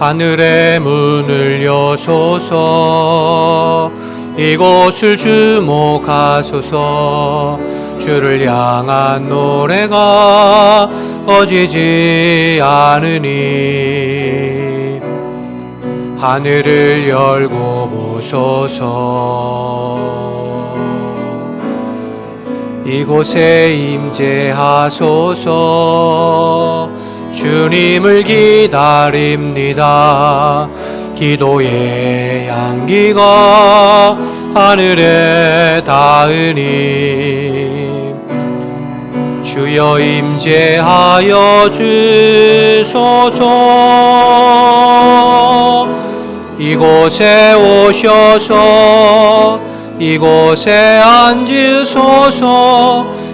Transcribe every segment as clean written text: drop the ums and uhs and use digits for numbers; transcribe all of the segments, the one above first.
하늘의 문을 여소서. 이곳을 주목하소서. 주를 향한 노래가 꺼지지 않으니 하늘을 열고 보소서. 이곳에 임재하소서. 주님을 기다립니다. 기도의 향기가 하늘에 닿으니 주여 임재하여 주소서. 이곳에 오셔서 이곳에 앉으소서.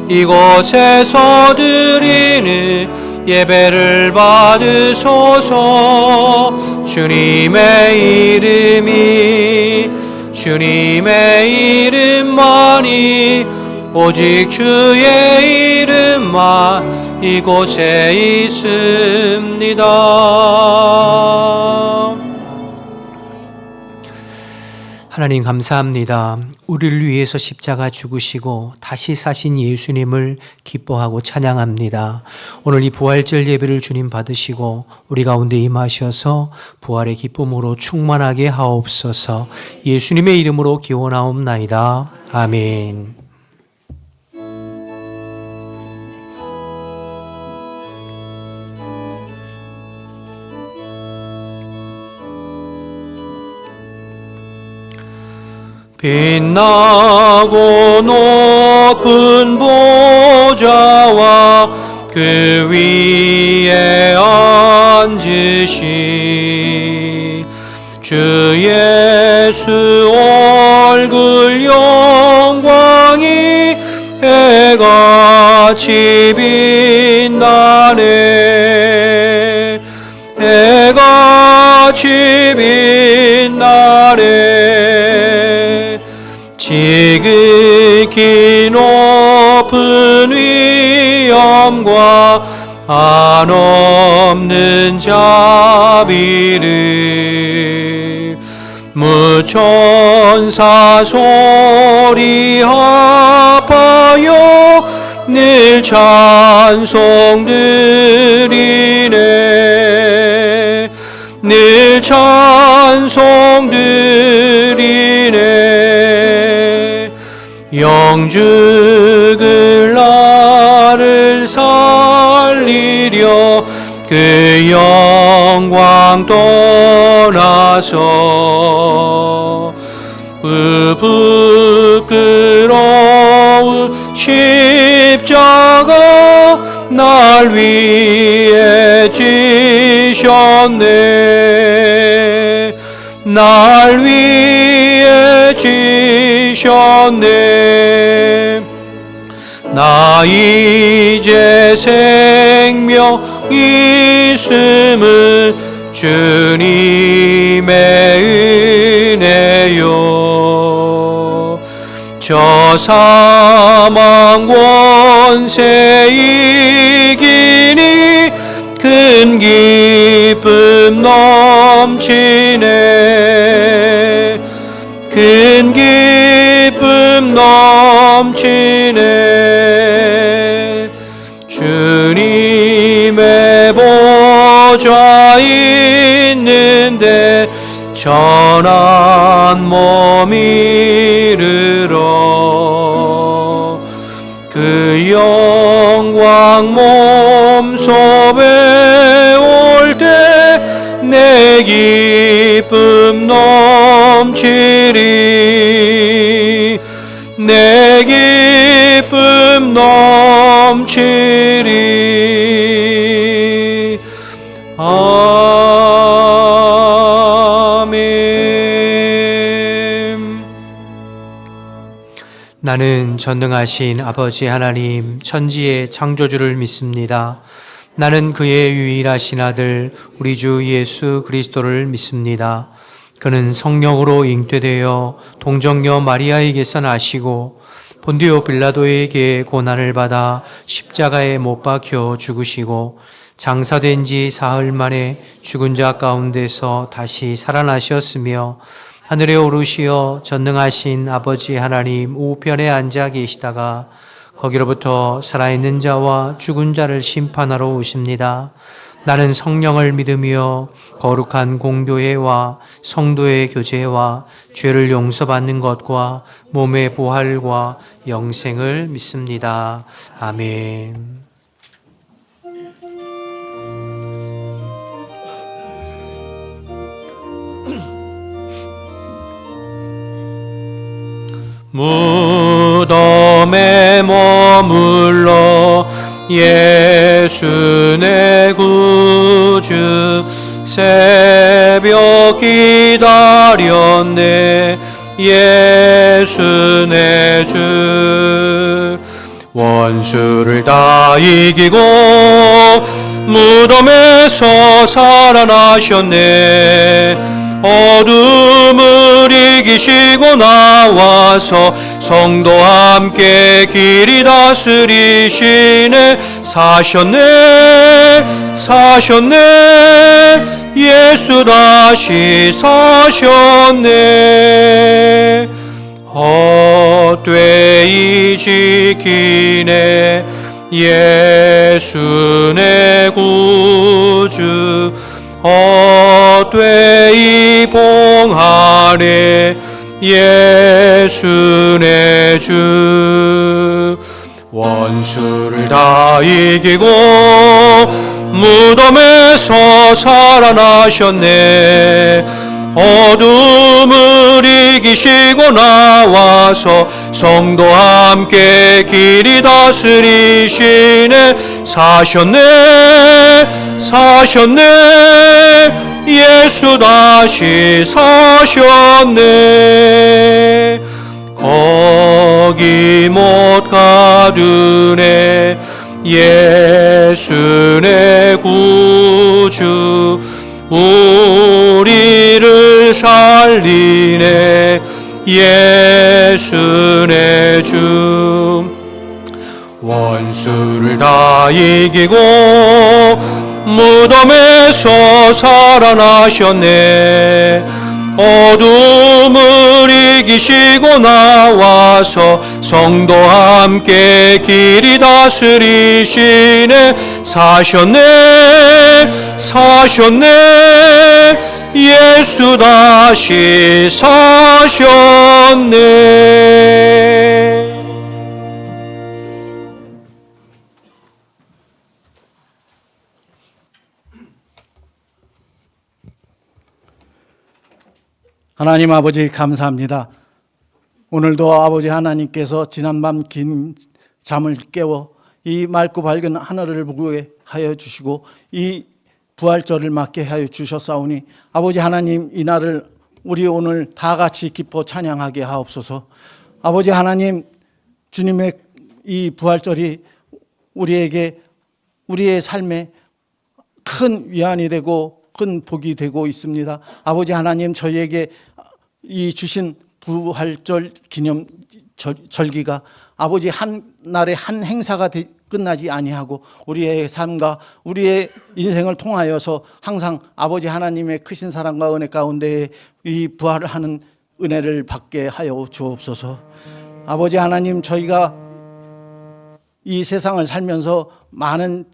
이곳에서 드리는 예배를 받으소서. 주님의 이름만이 오직 주의 이름만 이곳에 있습니다. 하나님 감사합니다. 우리를 위해서 십자가 죽으시고 다시 사신 예수님을 기뻐하고 찬양합니다. 오늘 이 부활절 예배를 주님 받으시고 우리 가운데 임하셔서 부활의 기쁨으로 충만하게 하옵소서. 예수님의 이름으로 기원하옵나이다. 아멘. 빛나고 높은 보좌와 그 위에 앉으신 주 예수 얼굴 영광이 해같이 빛나네. 해같이 빛나네. 지극히 높은 위엄과 한없는 자비를 무천사 소리 합하여 늘 찬송 드리네. 늘 찬송 드리네. 영죽을 나를 살리려 그 영광 떠나서 부끄러운 십자가 날 위해 지셨네. 날 위해 지셨네. 나 이제 생명 있음은 주님의 은혜요. 저 사망 원세 이기니 큰 기쁨 넘치네. 큰 기쁨 넘치네. 주님의 보좌 있는데 전한 몸 이르러 그 영광 몸sob에 올 때 내 기쁨 넘치리. 내 기쁨 넘치리. 아멘. 나는 전능하신 아버지 하나님 천지의 창조주를 믿습니다. 나는 그의 유일하신 아들 우리 주 예수 그리스도를 믿습니다. 그는 성령으로 잉태되어 동정녀 마리아에게서 나시고 본디오 빌라도에게 고난을 받아 십자가에 못 박혀 죽으시고 장사된 지 사흘 만에 죽은 자 가운데서 다시 살아나셨으며 하늘에 오르시어 전능하신 아버지 하나님 우편에 앉아 계시다가 거기로부터 살아있는 자와 죽은 자를 심판하러 오십니다. 나는 성령을 믿으며 거룩한 공교회와 성도의 교제와 죄를 용서받는 것과 몸의 부활과 영생을 믿습니다. 아멘. 무덤에 머물러 예수 내 구주 새벽 기다렸네 예수 내 주 원수를 다 이기고 무덤에서 살아나셨네 어둠을 이기시고 나와서 성도와 함께 길이 다스리시네 사셨네 예수 다시 사셨네 헛되이 지키네 예수 내 구주 헛되이 봉하네 예수 내 주 원수를 다 이기고 무덤에서 살아나셨네 어둠을 이기시고 나와서 성도와 함께 길이 다스리시네 사셨네 예수 다시 사셨네 거기 못 가두네 예수 내 구주 우리를 살리네 예수 내 주 원수를 다 이기고 무덤에서 살아나셨네 어둠을 이기시고 나와서 성도와 함께 길이 다스리시네 사셨네 예수 다시 사셨네 하나님 아버지 감사합니다. 오늘도 아버지 하나님께서 지난밤 긴 잠을 깨워 이 맑고 밝은 하늘을 보게 하여 주시고 이 부활절을 맞게 하여 주셨사오니 아버지 하나님 이 날을 우리 오늘 다 같이 기뻐 찬양하게 하옵소서. 아버지 하나님 주님의 이 부활절이 우리에게 우리의 삶에 큰 위안이 되고 큰 복이 되고 있습니다. 아버지 하나님 저희에게 이 주신 부활절 기념 절기가 아버지 한 날의 한 행사가 끝나지 아니하고 우리의 삶과 우리의 인생을 통하여서 항상 아버지 하나님의 크신 사랑과 은혜 가운데 이 부활을 하는 은혜를 받게 하여 주옵소서. 아버지 하나님 저희가 이 세상을 살면서 많은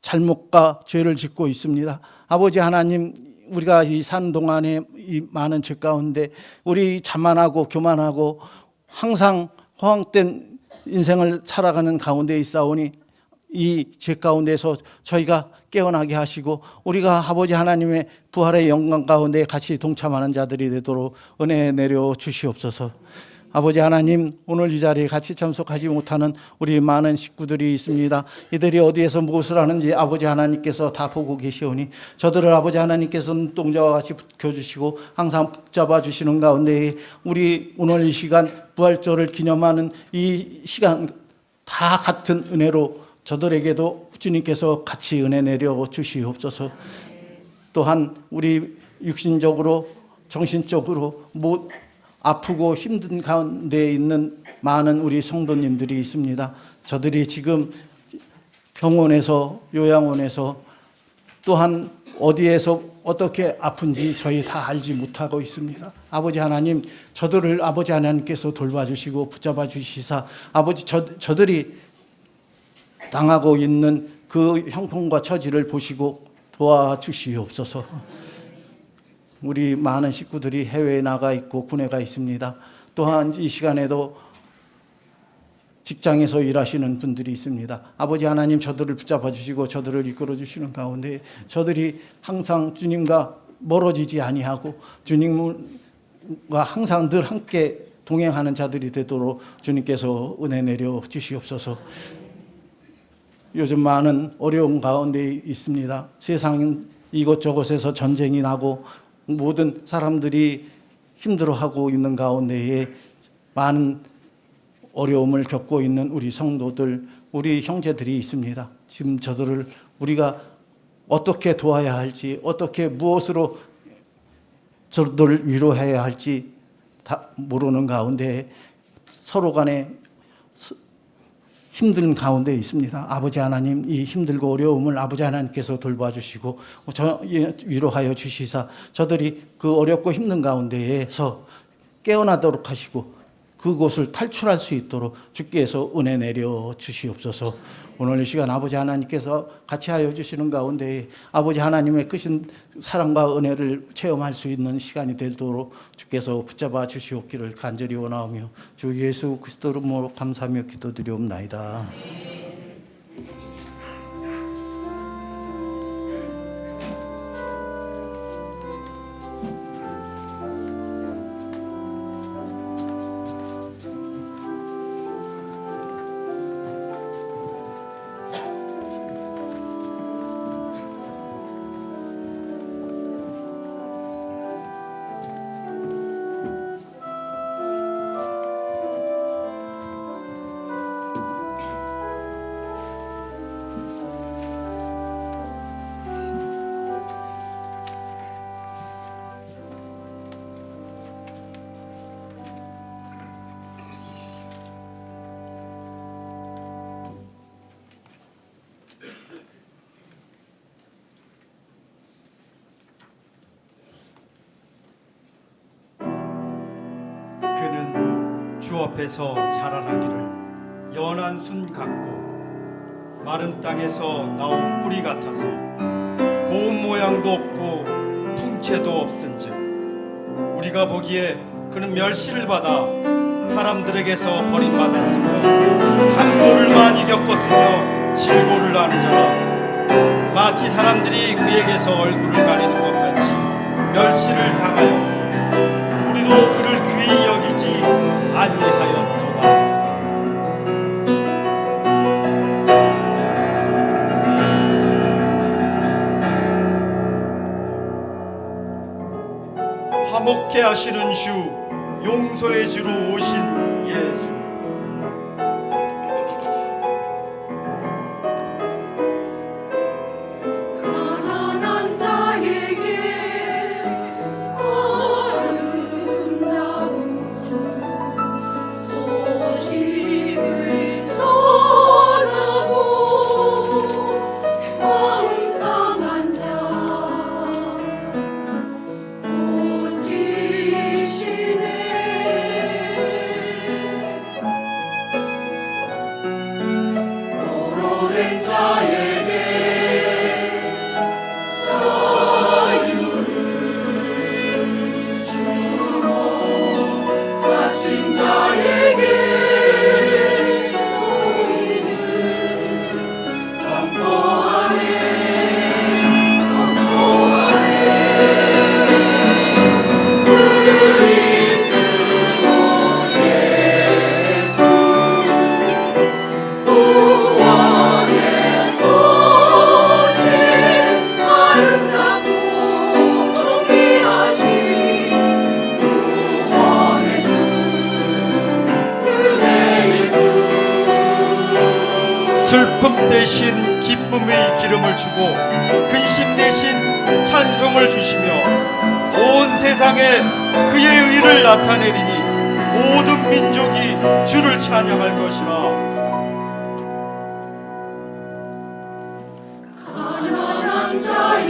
잘못과 죄를 짓고 있습니다. 아버지 하나님 우리가 이 사는 동안에 이 많은 죄 가운데 우리 자만하고 교만하고 항상 허황된 인생을 살아가는 가운데 있사오니 이 죄 가운데서 저희가 깨어나게 하시고 우리가 아버지 하나님의 부활의 영광 가운데 같이 동참하는 자들이 되도록 은혜 내려 주시옵소서. 아버지 하나님 오늘 이 자리에 같이 참석하지 못하는 우리 많은 식구들이 있습니다. 이들이 어디에서 무엇을 하는지 아버지 하나님께서 다 보고 계시오니 저들을 아버지 하나님께서 눈동자와 같이 붙여주시고 항상 붙잡아 주시는 가운데 우리 오늘 이 시간 부활절을 기념하는 이 시간 다 같은 은혜로 저들에게도 주님께서 같이 은혜 내려 주시옵소서. 또한 우리 육신적으로 정신적으로 아프고 힘든 가운데 있는 많은 우리 성도님들이 있습니다. 저들이 지금 병원에서 요양원에서 또한 어디에서 어떻게 아픈지 저희 다 알지 못하고 있습니다. 아버지 하나님, 저들을 아버지 하나님께서 돌봐주시고 붙잡아 주시사 아버지 저들이 당하고 있는 그 형통과 처지를 보시고 도와주시옵소서. 우리 많은 식구들이 해외에 나가 있고 군에 가 있습니다. 또한 이 시간에도 직장에서 일하시는 분들이 있습니다. 아버지 하나님, 저들을 붙잡아 주시고 저들을 이끌어 주시는 가운데 저들이 항상 주님과 멀어지지 아니하고 주님과 항상 늘 함께 동행하는 자들이 되도록 주님께서 은혜 내려 주시옵소서. 요즘 많은 어려운 가운데 있습니다. 세상 이곳저곳에서 전쟁이 나고 모든 사람들이 힘들어하고 있는 가운데에 많은 어려움을 겪고 있는 우리 성도들, 우리 형제들이 있습니다. 지금 저들을 우리가 어떻게 도와야 할지, 어떻게 무엇으로 저들을 위로해야 할지 다 모르는 가운데 서로 간에 힘든 가운데 있습니다. 아버지 하나님, 이 힘들고 어려움을 아버지 하나님께서 돌봐주시고 위로하여 주시사 저들이 그 어렵고 힘든 가운데에서 깨어나도록 하시고 그곳을 탈출할 수 있도록 주께서 은혜 내려 주시옵소서. 오늘 이 시간 아버지 하나님께서 같이 하여 주시는 가운데 아버지 하나님의 크신 사랑과 은혜를 체험할 수 있는 시간이 되도록 주께서 붙잡아 주시옵기를 간절히 원하오며 주 예수 그리스도로 이름으로 감사하며 기도드리옵나이다. 그는 주 앞에서 자라나기를 연한 순 같고 마른 땅에서 나온 뿌리 같아서 고운 모양도 없고 풍채도 없은즉 우리가 보기에 그는 멸시를 받아 사람들에게서 버림받았으며 강고를 많이 겪었으며 질고를 아는 자라 마치 사람들이 그에게서 얼굴을 가리는 것 같이 멸시를 당하였고 우리도 그를 귀히 여기지 아니하였도다. 화목케 하시는 주, 용서의 주로 오신 예수. 슬픔 대신 기쁨의 기름을 주고 근심 대신 찬송을 주시며 온 세상에 그의 의를 나타내리니 모든 민족이 주를 찬양할 것이라. 가난한 자의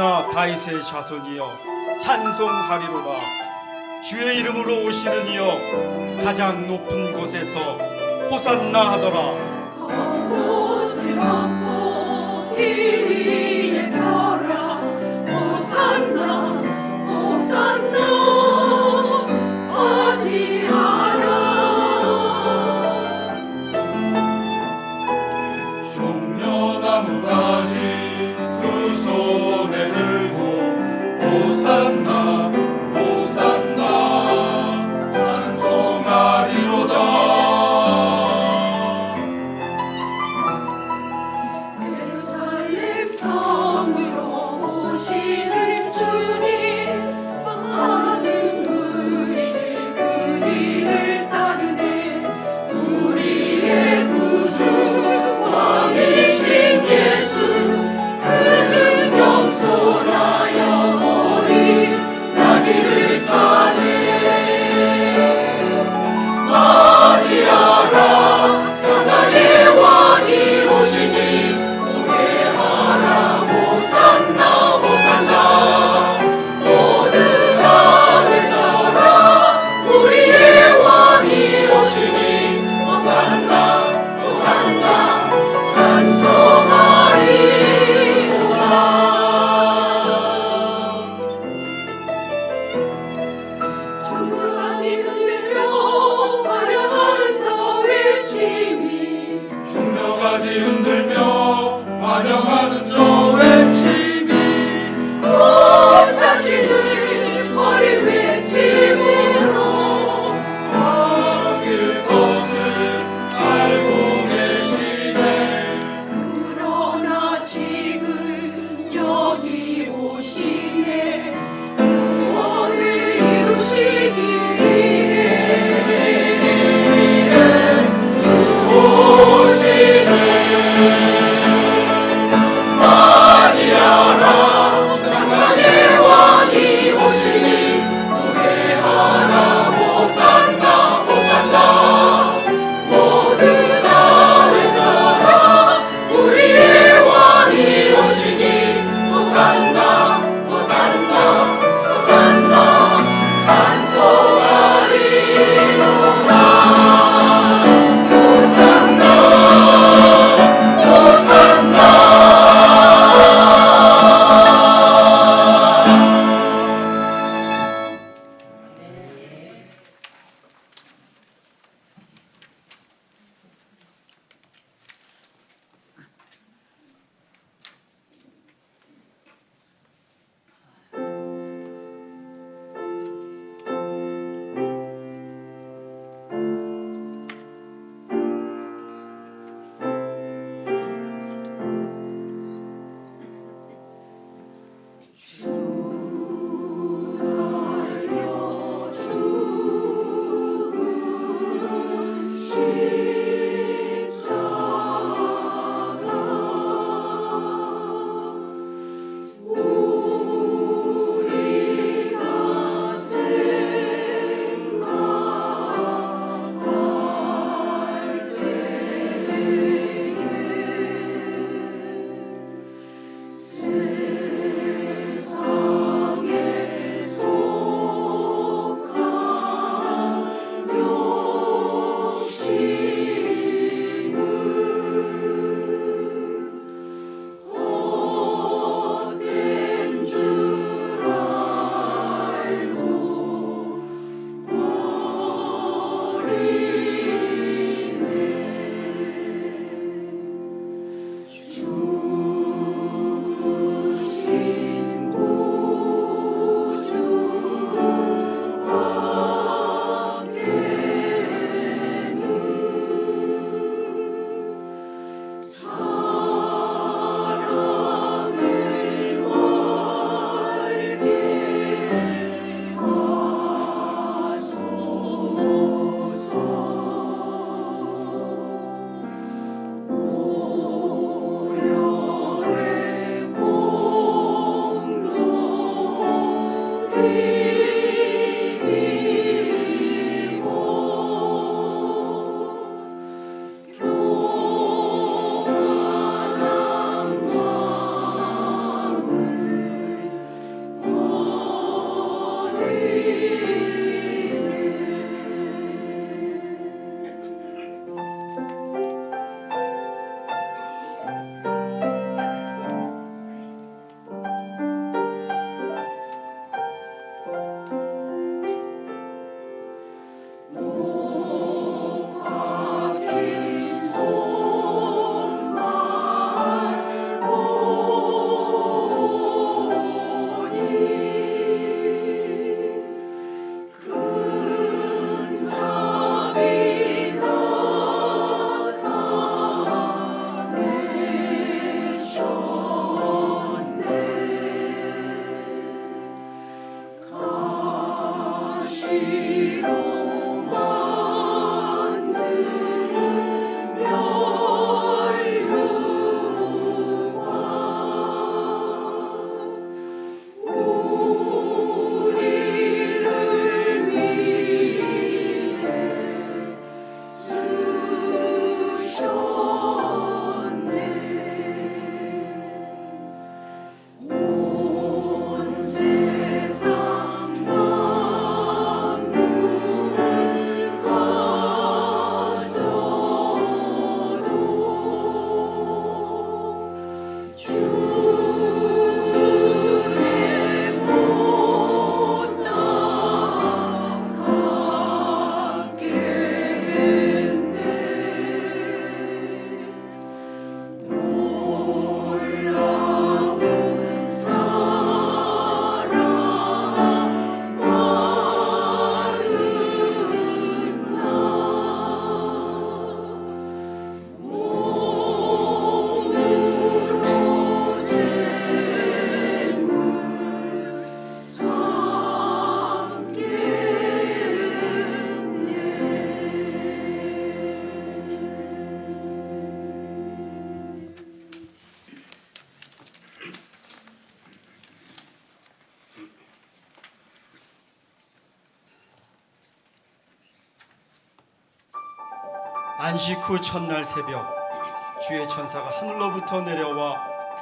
호산나 다윗의 자손이여 찬송하리로다. 주의 이름으로 오시는 이여 가장 높은 곳에서 호산나 하더라. 옷을 얻고 길 위에 펴라. 호산나 호산나 어지하라. 종려나무 가지 두 손에 들고 호산나 호산나 찬송하리로다. 예루살렘 성으로 오시는 주님 많은 무리들 그 뒤를 따르네. 우리의 구주 왕이신 예수 그는 겸손하여 우리 안식 후 첫날 새벽 주의 천사가 하늘로부터 내려와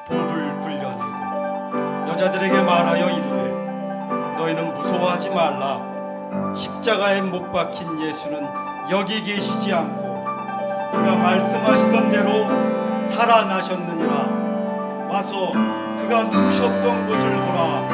돌을 굴려내고 여자들에게 말하여 이르되 너희는 무서워하지 말라. 십자가에 못 박힌 예수는 여기 계시지 않고 그가 말씀하시던 대로 살아나셨느니라. 와서 그가 누우셨던 곳을 보라.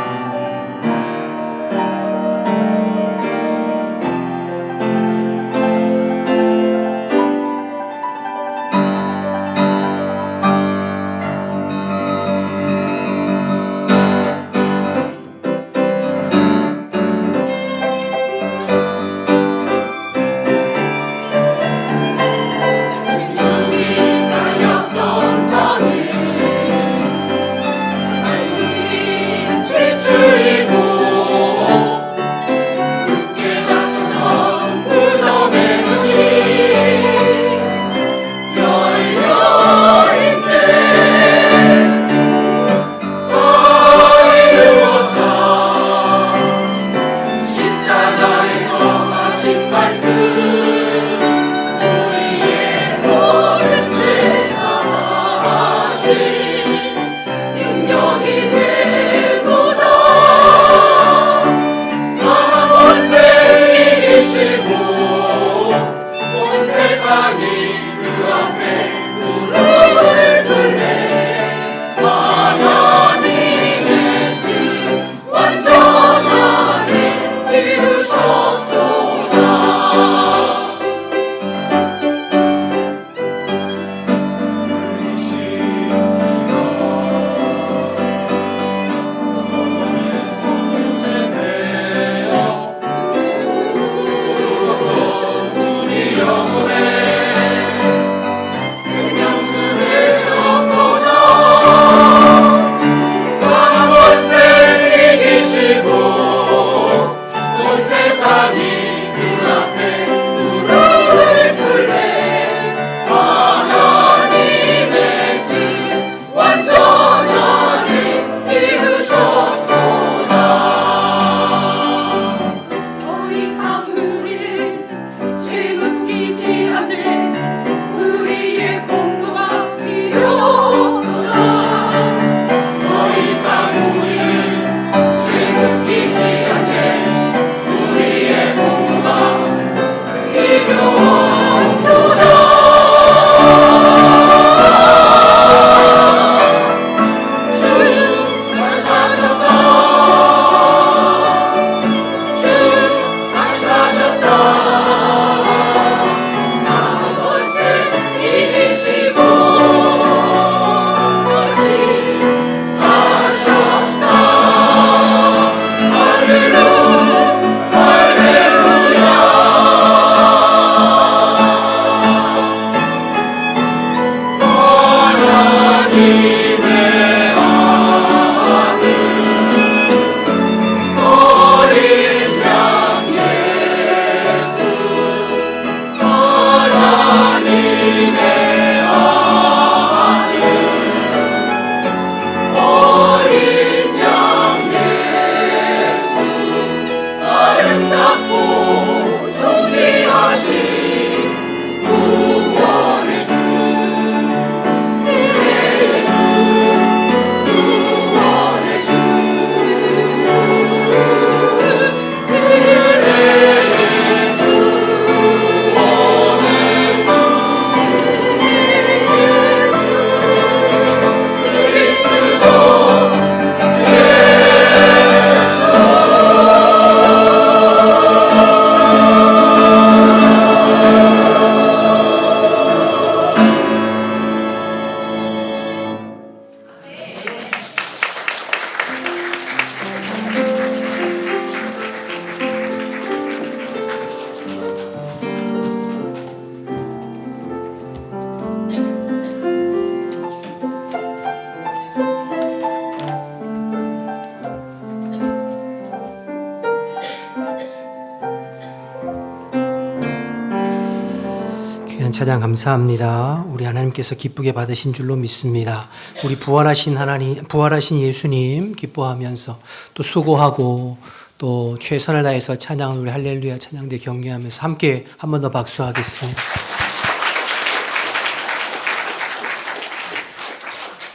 찬양 감사합니다. 우리 하나님께서 기쁘게 받으신 줄로 믿습니다. 우리 부활하신 하나님, 부활하신 예수님 기뻐하면서 또 수고하고 또 최선을 다해서 찬양을 우리 할렐루야 찬양대 격려하면서 함께 한 번 더 박수하겠습니다.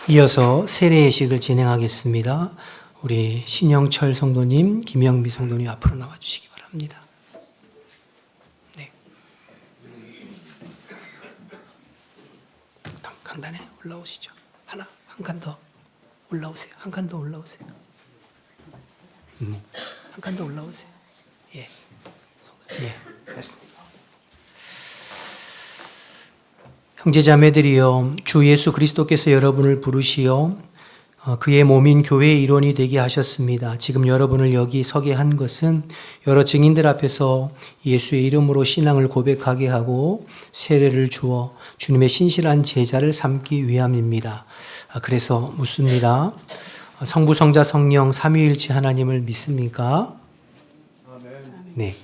이어서 세례 예식을 진행하겠습니다. 우리 신영철 성도님, 김영미 성도님 앞으로 나와주시기 바랍니다. 네. 강단에 올라오시죠. 한 칸 더 올라오세요. 한 칸 더 올라오세요. 한 칸 더 올라오세요. 예. 예, 됐습니다. 형제자매들이여, 주 예수 그리스도께서 여러분을 부르시어 그의 몸인 교회의 일원이 되게 하셨습니다. 지금 여러분을 여기 서게 한 것은 여러 증인들 앞에서 예수의 이름으로 신앙을 고백하게 하고 세례를 주어 주님의 신실한 제자를 삼기 위함입니다. 그래서 묻습니다. 성부, 성자, 성령 삼위일체 하나님을 믿습니까? 네.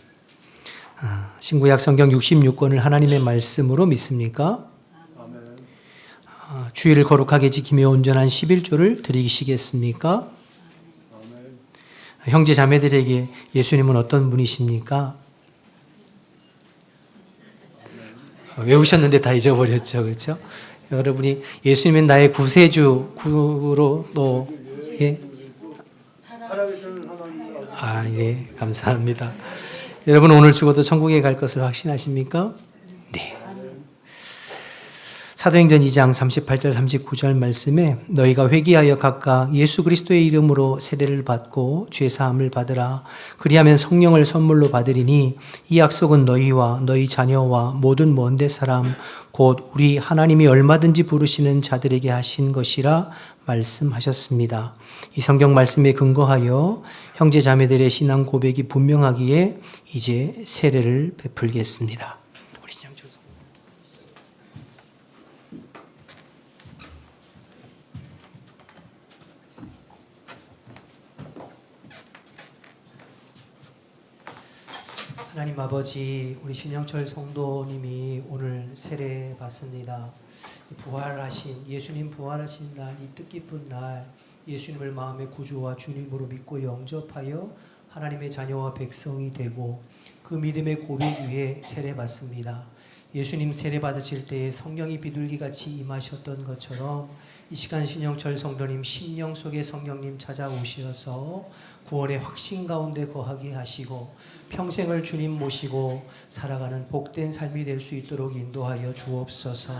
신구약 성경 66권을 하나님의 말씀으로 믿습니까? 주일을 거룩하게 지키며 온전한 11조를 드리시겠습니까? 형제 자매들에게 예수님은 어떤 분이십니까? 외우셨는데 다 잊어버렸죠, 그렇죠? 여러분이 예수님은 나의 구세주로 또 예? 예, 감사합니다. 여러분 오늘 죽어도 천국에 갈 것을 확신하십니까? 네. 사도행전 2장 38절 39절 말씀에 너희가 회개하여 각각 예수 그리스도의 이름으로 세례를 받고 죄 사함을 받으라. 그리하면 성령을 선물로 받으리니 이 약속은 너희와 너희 자녀와 모든 먼데 사람 곧 우리 하나님이 얼마든지 부르시는 자들에게 하신 것이라 말씀하셨습니다. 이 성경 말씀에 근거하여 형제 자매들의 신앙 고백이 분명하기에 이제 세례를 베풀겠습니다. 우리 신앙 주소. 하나님 아버지, 우리 신영철 성도님이 오늘 세례 받습니다. 부활하신 예수님 부활하신 날, 이 뜻깊은 날 예수님을 마음의 구주와 주님으로 믿고 영접하여 하나님의 자녀와 백성이 되고 그 믿음의 고백 위에 세례 받습니다. 예수님 세례 받으실 때에 성령이 비둘기같이 임하셨던 것처럼 이 시간 신영철 성도님 심령 속에 성령님 찾아오셔서 구원의 확신 가운데 거하게 하시고 평생을 주님 모시고 살아가는 복된 삶이 될 수 있도록 인도하여 주옵소서.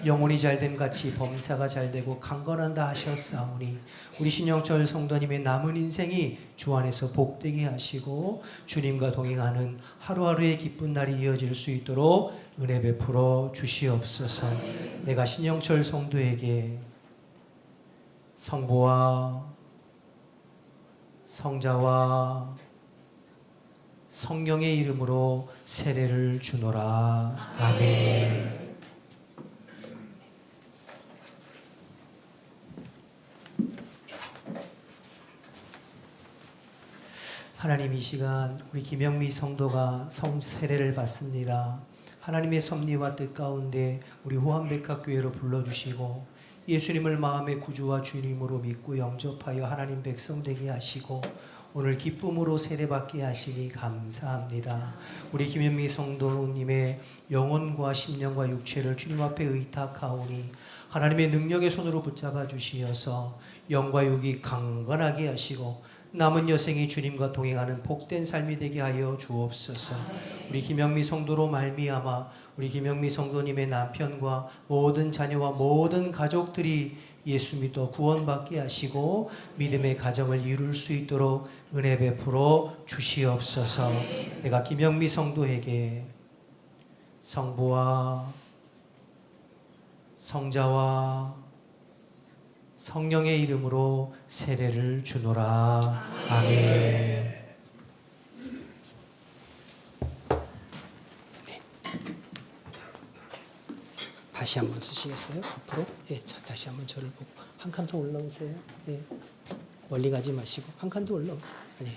영혼이 잘됨 같이 범사가 잘되고 강건한다 하셨사오니 우리 신영철 성도님의 남은 인생이 주 안에서 복되게 하시고 주님과 동행하는 하루하루의 기쁜 날이 이어질 수 있도록 은혜 베풀어 주시옵소서. 내가 신영철 성도에게 성부와 성자와 성령의 이름으로 세례를 주노라. 아멘. 하나님, 이 시간 우리 김영미 성도가 세례를 받습니다. 하나님의 섭리와 뜻 가운데 우리 호암백합교회로 불러주시고 예수님을 마음의 구주와 주님으로 믿고 영접하여 하나님 백성 되게 하시고 오늘 기쁨으로 세례받게 하시니 감사합니다. 우리 김현미 성도님의 영혼과 심령과 육체를 주님 앞에 의탁하오니 하나님의 능력의 손으로 붙잡아 주시어서 영과 육이 강건하게 하시고 남은 여생이 주님과 동행하는 복된 삶이 되게 하여 주옵소서. 우리 김영미 성도로 말미암아 우리 김영미 성도님의 남편과 모든 자녀와 모든 가족들이 예수 믿어 구원받게 하시고 믿음의 가정을 이룰 수 있도록 은혜 베풀어 주시옵소서. 내가 김영미 성도에게 성부와 성자와 성령의 이름으로 세례를 주노라. 아멘. 다시 한번 쓰시겠어요? 앞으로? 예, 자, 다시 한번 저를 보고 한 칸 더 올라오세요. 예, 멀리 가지 마시고 한 칸 더 올라오세요. 예.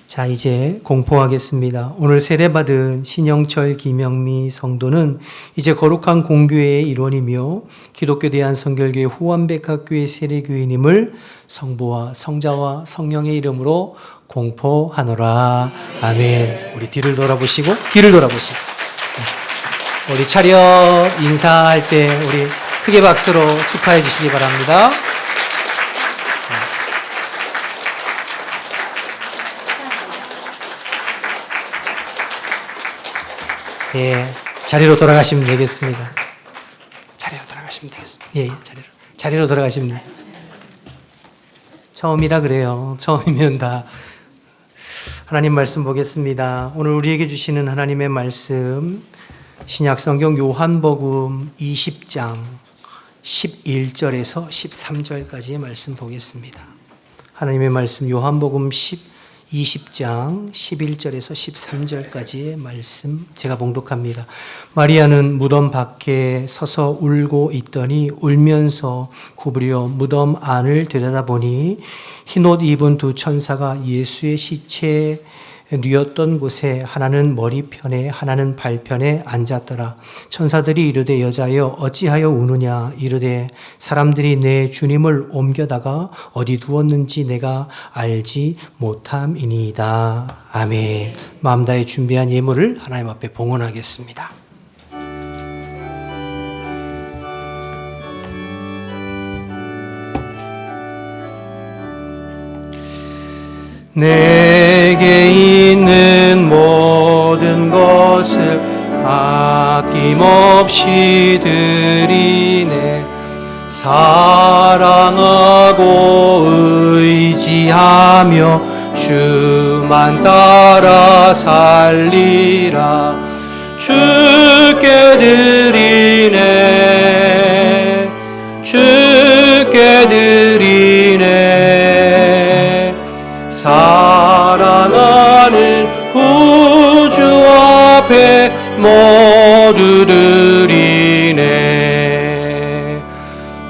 자, 이제 공포하겠습니다. 오늘 세례받은 신영철, 김영미 성도는 이제 거룩한 공교회의 일원이며 기독교 대한성결교회 후암백합교회 세례교인임을 성부와 성자와 성령의 이름으로 공포하노라. 아멘. 우리 뒤를 돌아보시고 우리 차렷 인사할 때 우리 크게 박수로 축하해 주시기 바랍니다. 예, 자리로 돌아가시면 되겠습니다. 자리로 돌아가시면 되겠습니다. 예, 자리로 돌아가시면 되겠습니다. 처음이라 그래요. 처음이면 다. 하나님 말씀 보겠습니다. 오늘 우리에게 주시는 하나님의 말씀, 신약성경 요한복음 20장 11절에서 13절까지의 말씀 보겠습니다. 하나님의 말씀 요한복음 20장 11절에서 13절까지의 말씀 제가 봉독합니다. 마리아는 무덤 밖에 서서 울고 있더니 울면서 구부려 무덤 안을 들여다보니 흰옷 입은 두 천사가 예수의 시체에 뉘었던 곳에 하나는 머리편에 하나는 발편에 앉았더라. 천사들이 이르되 여자여 어찌하여 우느냐 이르되 사람들이 내 주님을 옮겨다가 어디 두었는지 내가 알지 못함이니이다. 아멘. 마음 다해 준비한 예물을 하나님 앞에 봉헌하겠습니다. 내게 있는 모든 것을 아낌없이 드리네. 사랑하고 의지하며 주만 따라 살리라. 주께 드리네. 주께 드리네. 사랑하는 구주 앞에 모두 드리네.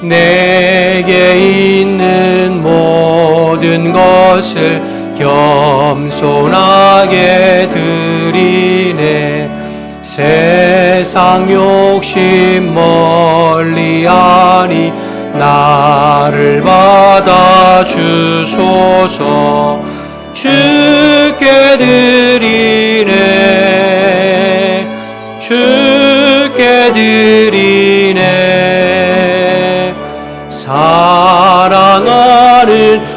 내게 있는 모든 것을 겸손하게 드리네. 세상 욕심 멀리하니 나를 받아 주소서. 주께 드리네. 주께 드리네. 사랑하는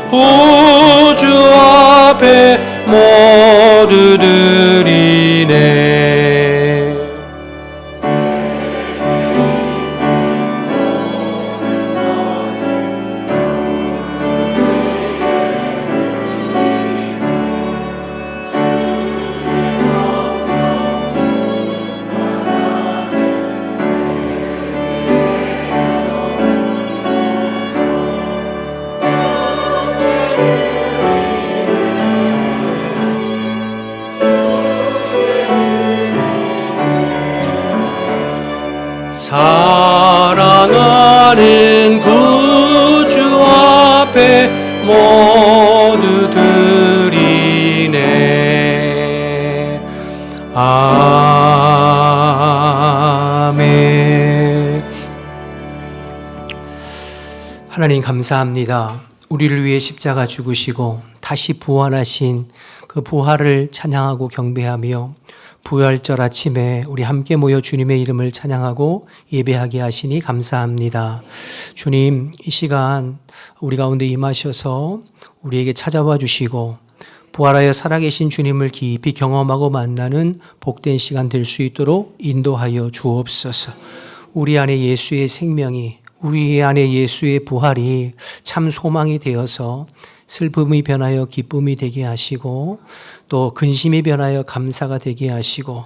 구주 앞에 모두 드리네. 사랑하는 구주 앞에 모두 드리네. 아멘. 하나님 감사합니다. 우리를 위해 십자가 죽으시고 다시 부활하신 그 부활을 찬양하고 경배하며 부활절 아침에 우리 함께 모여 주님의 이름을 찬양하고 예배하게 하시니 감사합니다. 주님, 이 시간 우리 가운데 임하셔서 우리에게 찾아와 주시고 부활하여 살아계신 주님을 깊이 경험하고 만나는 복된 시간 될 수 있도록 인도하여 주옵소서. 우리 안에 예수의 생명이, 우리 안에 예수의 부활이 참 소망이 되어서 슬픔이 변하여 기쁨이 되게 하시고 또 근심이 변하여 감사가 되게 하시고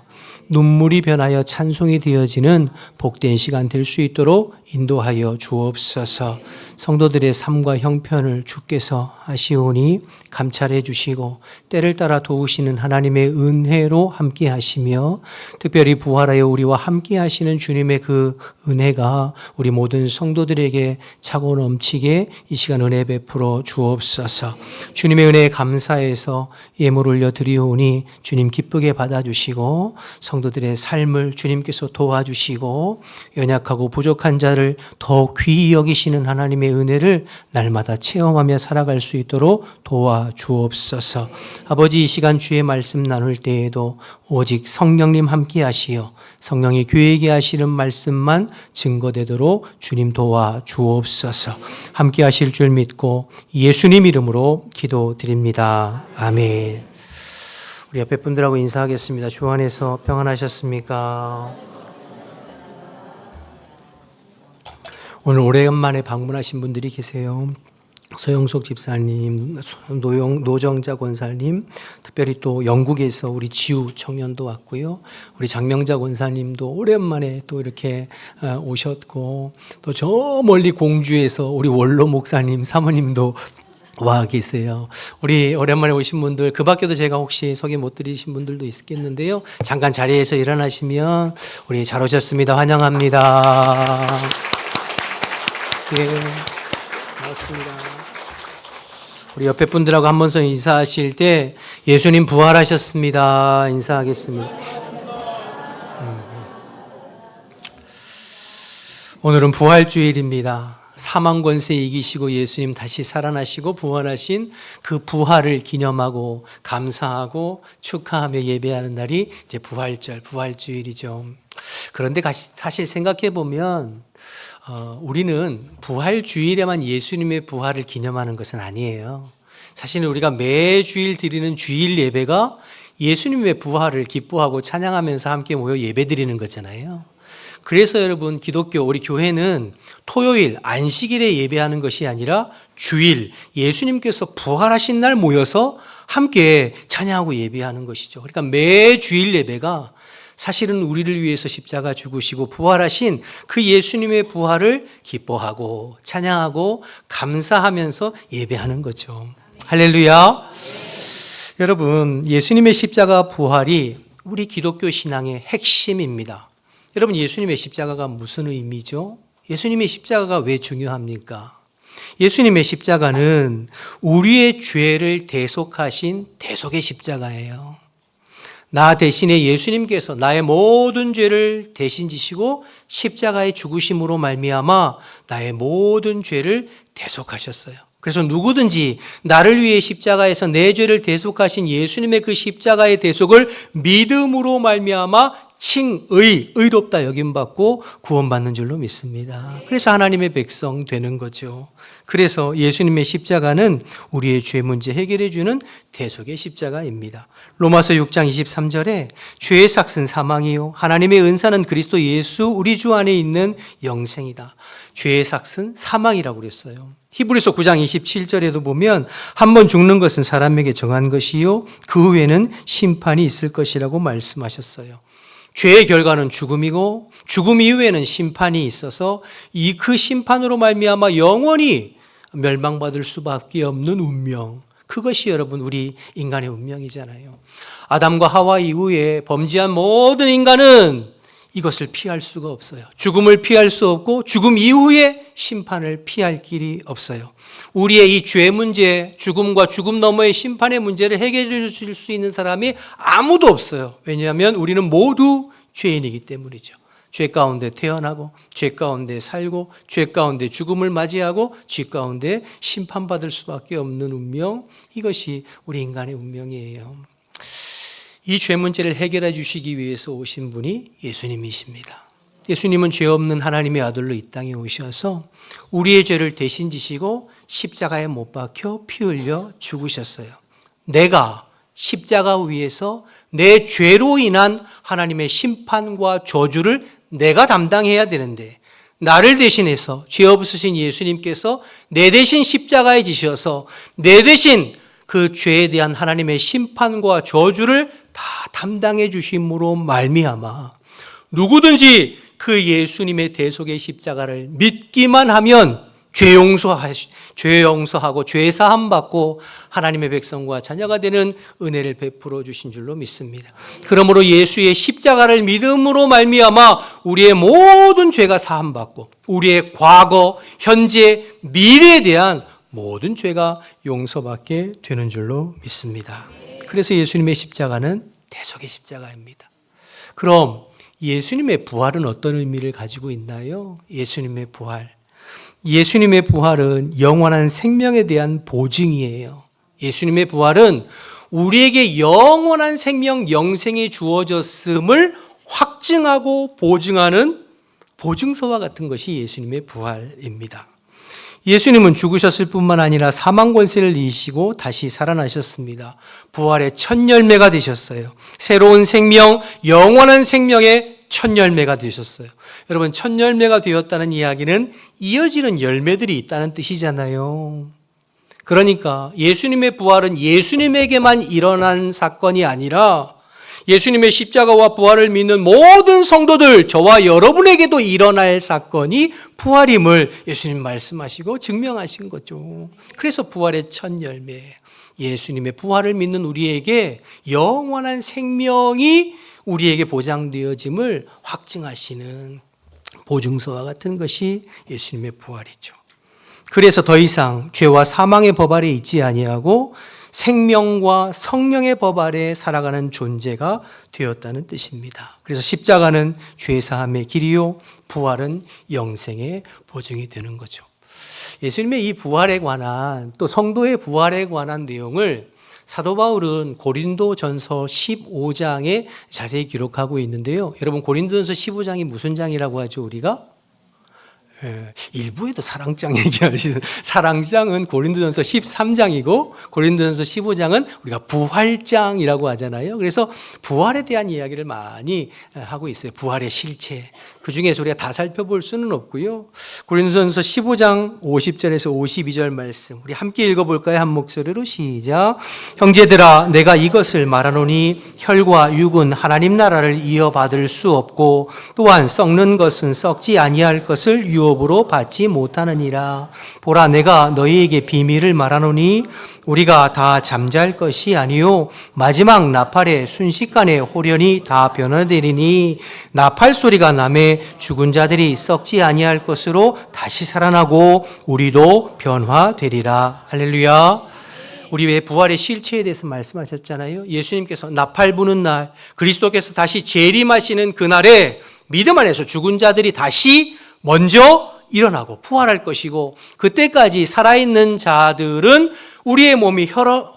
눈물이 변하여 찬송이 되어지는 복된 시간 될 수 있도록 인도하여 주옵소서. 성도들의 삶과 형편을 주께서 하시오니 감찰해 주시고 때를 따라 도우시는 하나님의 은혜로 함께 하시며 특별히 부활하여 우리와 함께 하시는 주님의 그 은혜가 우리 모든 성도들에게 차고 넘치게 이 시간 은혜 베풀어 주옵소서. 주님의 은혜에 감사해서 예물을 올려 올려드리오니 주님 기쁘게 받아주시고 성도들의 삶을 주님께서 도와주시고 연약하고 부족한 자를 더 귀히 여기시는 하나님의 은혜를 날마다 체험하며 살아갈 수 있도록 도와주옵소서. 아버지, 이 시간 주의 말씀 나눌 때에도 오직 성령님 함께 하시어 성령이 교회에게 하시는 말씀만 증거되도록 주님 도와주옵소서. 함께 하실 줄 믿고 예수님 이름으로 기도드립니다. 아멘. 우리 옆에 분들하고 인사하겠습니다. 주 안에서 평안하셨습니까? 오늘 오래간만에 방문하신 분들이 계세요. 서영석 집사님, 노정자 권사님, 특별히 또 영국에서 우리 지우 청년도 왔고요. 우리 장명자 권사님도 오랜만에 또 이렇게 오셨고, 또 저 멀리 공주에서 우리 원로 목사님, 사모님도 와 계세요. 우리 오랜만에 오신 분들, 그 밖에도 제가 혹시 소개 못 드리신 분들도 있겠는데요. 잠깐 자리에서 일어나시면 우리 잘 오셨습니다. 환영합니다. 네, 고맙습니다. 우리 옆에 분들하고 한 번서 인사하실 때 예수님 부활하셨습니다. 인사하겠습니다. 오늘은 부활주일입니다. 사망 권세 이기시고 예수님 다시 살아나시고 부활하신 그 부활을 기념하고 감사하고 축하하며 예배하는 날이 이제 부활절, 부활주일이죠. 그런데 사실 생각해 보면 우리는 부활주일에만 예수님의 부활을 기념하는 것은 아니에요. 사실은 우리가 매주일 드리는 주일 예배가 예수님의 부활을 기뻐하고 찬양하면서 함께 모여 예배 드리는 거잖아요. 그래서 여러분, 기독교 우리 교회는 토요일 안식일에 예배하는 것이 아니라 주일 예수님께서 부활하신 날 모여서 함께 찬양하고 예배하는 것이죠. 그러니까 매주일 예배가 사실은 우리를 위해서 십자가 죽으시고 부활하신 그 예수님의 부활을 기뻐하고 찬양하고 감사하면서 예배하는 거죠. 할렐루야. 여러분, 예수님의 십자가 부활이 우리 기독교 신앙의 핵심입니다. 여러분, 예수님의 십자가가 무슨 의미죠? 예수님의 십자가가 왜 중요합니까? 예수님의 십자가는 우리의 죄를 대속하신 대속의 십자가예요. 나 대신에 예수님께서 나의 모든 죄를 대신 지시고 십자가의 죽으심으로 말미암아 나의 모든 죄를 대속하셨어요. 그래서 누구든지 나를 위해 십자가에서 내 죄를 대속하신 예수님의 그 십자가의 대속을 믿음으로 말미암아 의롭다 여김받고 구원받는 줄로 믿습니다. 그래서 하나님의 백성 되는 거죠. 그래서 예수님의 십자가는 우리의 죄 문제 해결해 주는 대속의 십자가입니다. 로마서 6장 23절에 죄의 삭은 사망이요 하나님의 은사는 그리스도 예수 우리 주 안에 있는 영생이다. 죄의 삭은 사망이라고 그랬어요. 히브리서 9장 27절에도 보면 한 번 죽는 것은 사람에게 정한 것이요 그 후에는 심판이 있을 것이라고 말씀하셨어요. 죄의 결과는 죽음이고 죽음 이후에는 심판이 있어서 그 심판으로 말미암아 영원히 멸망받을 수밖에 없는 운명, 그것이 여러분 우리 인간의 운명이잖아요. 아담과 하와 이후에 범죄한 모든 인간은 이것을 피할 수가 없어요. 죽음을 피할 수 없고 죽음 이후에 심판을 피할 길이 없어요. 우리의 이 죄 문제, 죽음과 죽음 너머의 심판의 문제를 해결해 줄 수 있는 사람이 아무도 없어요. 왜냐하면 우리는 모두 죄인이기 때문이죠. 죄 가운데 태어나고 죄 가운데 살고 죄 가운데 죽음을 맞이하고 죄 가운데 심판받을 수밖에 없는 운명, 이것이 우리 인간의 운명이에요. 이 죄 문제를 해결해 주시기 위해서 오신 분이 예수님이십니다. 예수님은 죄 없는 하나님의 아들로 이 땅에 오셔서 우리의 죄를 대신 지시고 십자가에 못 박혀 피 흘려 죽으셨어요. 내가 십자가 위에서 내 죄로 인한 하나님의 심판과 저주를 내가 담당해야 되는데, 나를 대신해서 죄 없으신 예수님께서 내 대신 십자가에 지셔서 내 대신 그 죄에 대한 하나님의 심판과 저주를 다 담당해 주심으로 말미암아 누구든지 그 예수님의 대속의 십자가를 믿기만 하면 죄 용서하고 죄 사함 받고 하나님의 백성과 자녀가 되는 은혜를 베풀어 주신 줄로 믿습니다. 그러므로 예수의 십자가를 믿음으로 말미암아 우리의 모든 죄가 사함 받고 우리의 과거, 현재, 미래에 대한 모든 죄가 용서받게 되는 줄로 믿습니다. 그래서 예수님의 십자가는 대속의 십자가입니다. 그럼 예수님의 부활은 어떤 의미를 가지고 있나요? 예수님의 부활. 예수님의 부활은 영원한 생명에 대한 보증이에요. 예수님의 부활은 우리에게 영원한 생명, 영생이 주어졌음을 확증하고 보증하는 보증서와 같은 것이 예수님의 부활입니다. 예수님은 죽으셨을 뿐만 아니라 사망 권세를 이기시고 다시 살아나셨습니다. 부활의 첫 열매가 되셨어요. 새로운 생명, 영원한 생명의 첫 열매가 되셨어요. 여러분, 첫 열매가 되었다는 이야기는 이어지는 열매들이 있다는 뜻이잖아요. 그러니까 예수님의 부활은 예수님에게만 일어난 사건이 아니라 예수님의 십자가와 부활을 믿는 모든 성도들, 저와 여러분에게도 일어날 사건이 부활임을 예수님 말씀하시고 증명하신 거죠. 그래서 부활의 첫 열매, 예수님의 부활을 믿는 우리에게 영원한 생명이 우리에게 보장되어짐을 확증하시는 보증서와 같은 것이 예수님의 부활이죠. 그래서 더 이상 죄와 사망의 법 아래 있지 아니하고 생명과 성령의 법 아래 살아가는 존재가 되었다는 뜻입니다. 그래서 십자가는 죄사함의 길이요, 부활은 영생의 보증이 되는 거죠. 예수님의 이 부활에 관한, 또 성도의 부활에 관한 내용을 사도 바울은 고린도전서 15장에 자세히 기록하고 있는데요. 여러분, 고린도전서 15장이 무슨 장이라고 하죠, 우리가? 일부에도 사랑장 얘기하시는, 사랑장은 고린도전서 13장이고 고린도전서 15장은 우리가 부활장이라고 하잖아요. 그래서 부활에 대한 이야기를 많이 하고 있어요. 부활의 실체. 그 중에서 우리가 다 살펴볼 수는 없고요. 고린도전서 15장 50절에서 52절 말씀 우리 함께 읽어볼까요? 한 목소리로 시작. 형제들아, 내가 이것을 말하노니 혈과 육은 하나님 나라를 이어받을 수 없고 또한 썩는 것은 썩지 아니할 것을 유업으로 받지 못하느니라. 보라, 내가 너희에게 비밀을 말하노니 우리가 다 잠잘 것이 아니요 마지막 나팔의 순식간에 홀연히 다 변화되리니 나팔 소리가 나매 죽은 자들이 썩지 아니할 것으로 다시 살아나고 우리도 변화되리라. 할렐루야. 우리 왜 부활의 실체에 대해서 말씀하셨잖아요. 예수님께서 나팔 부는 날, 그리스도께서 다시 재림하시는 그날에 믿음 안에서 죽은 자들이 다시 먼저 일어나고 부활할 것이고, 그때까지 살아있는 자들은 우리의 몸이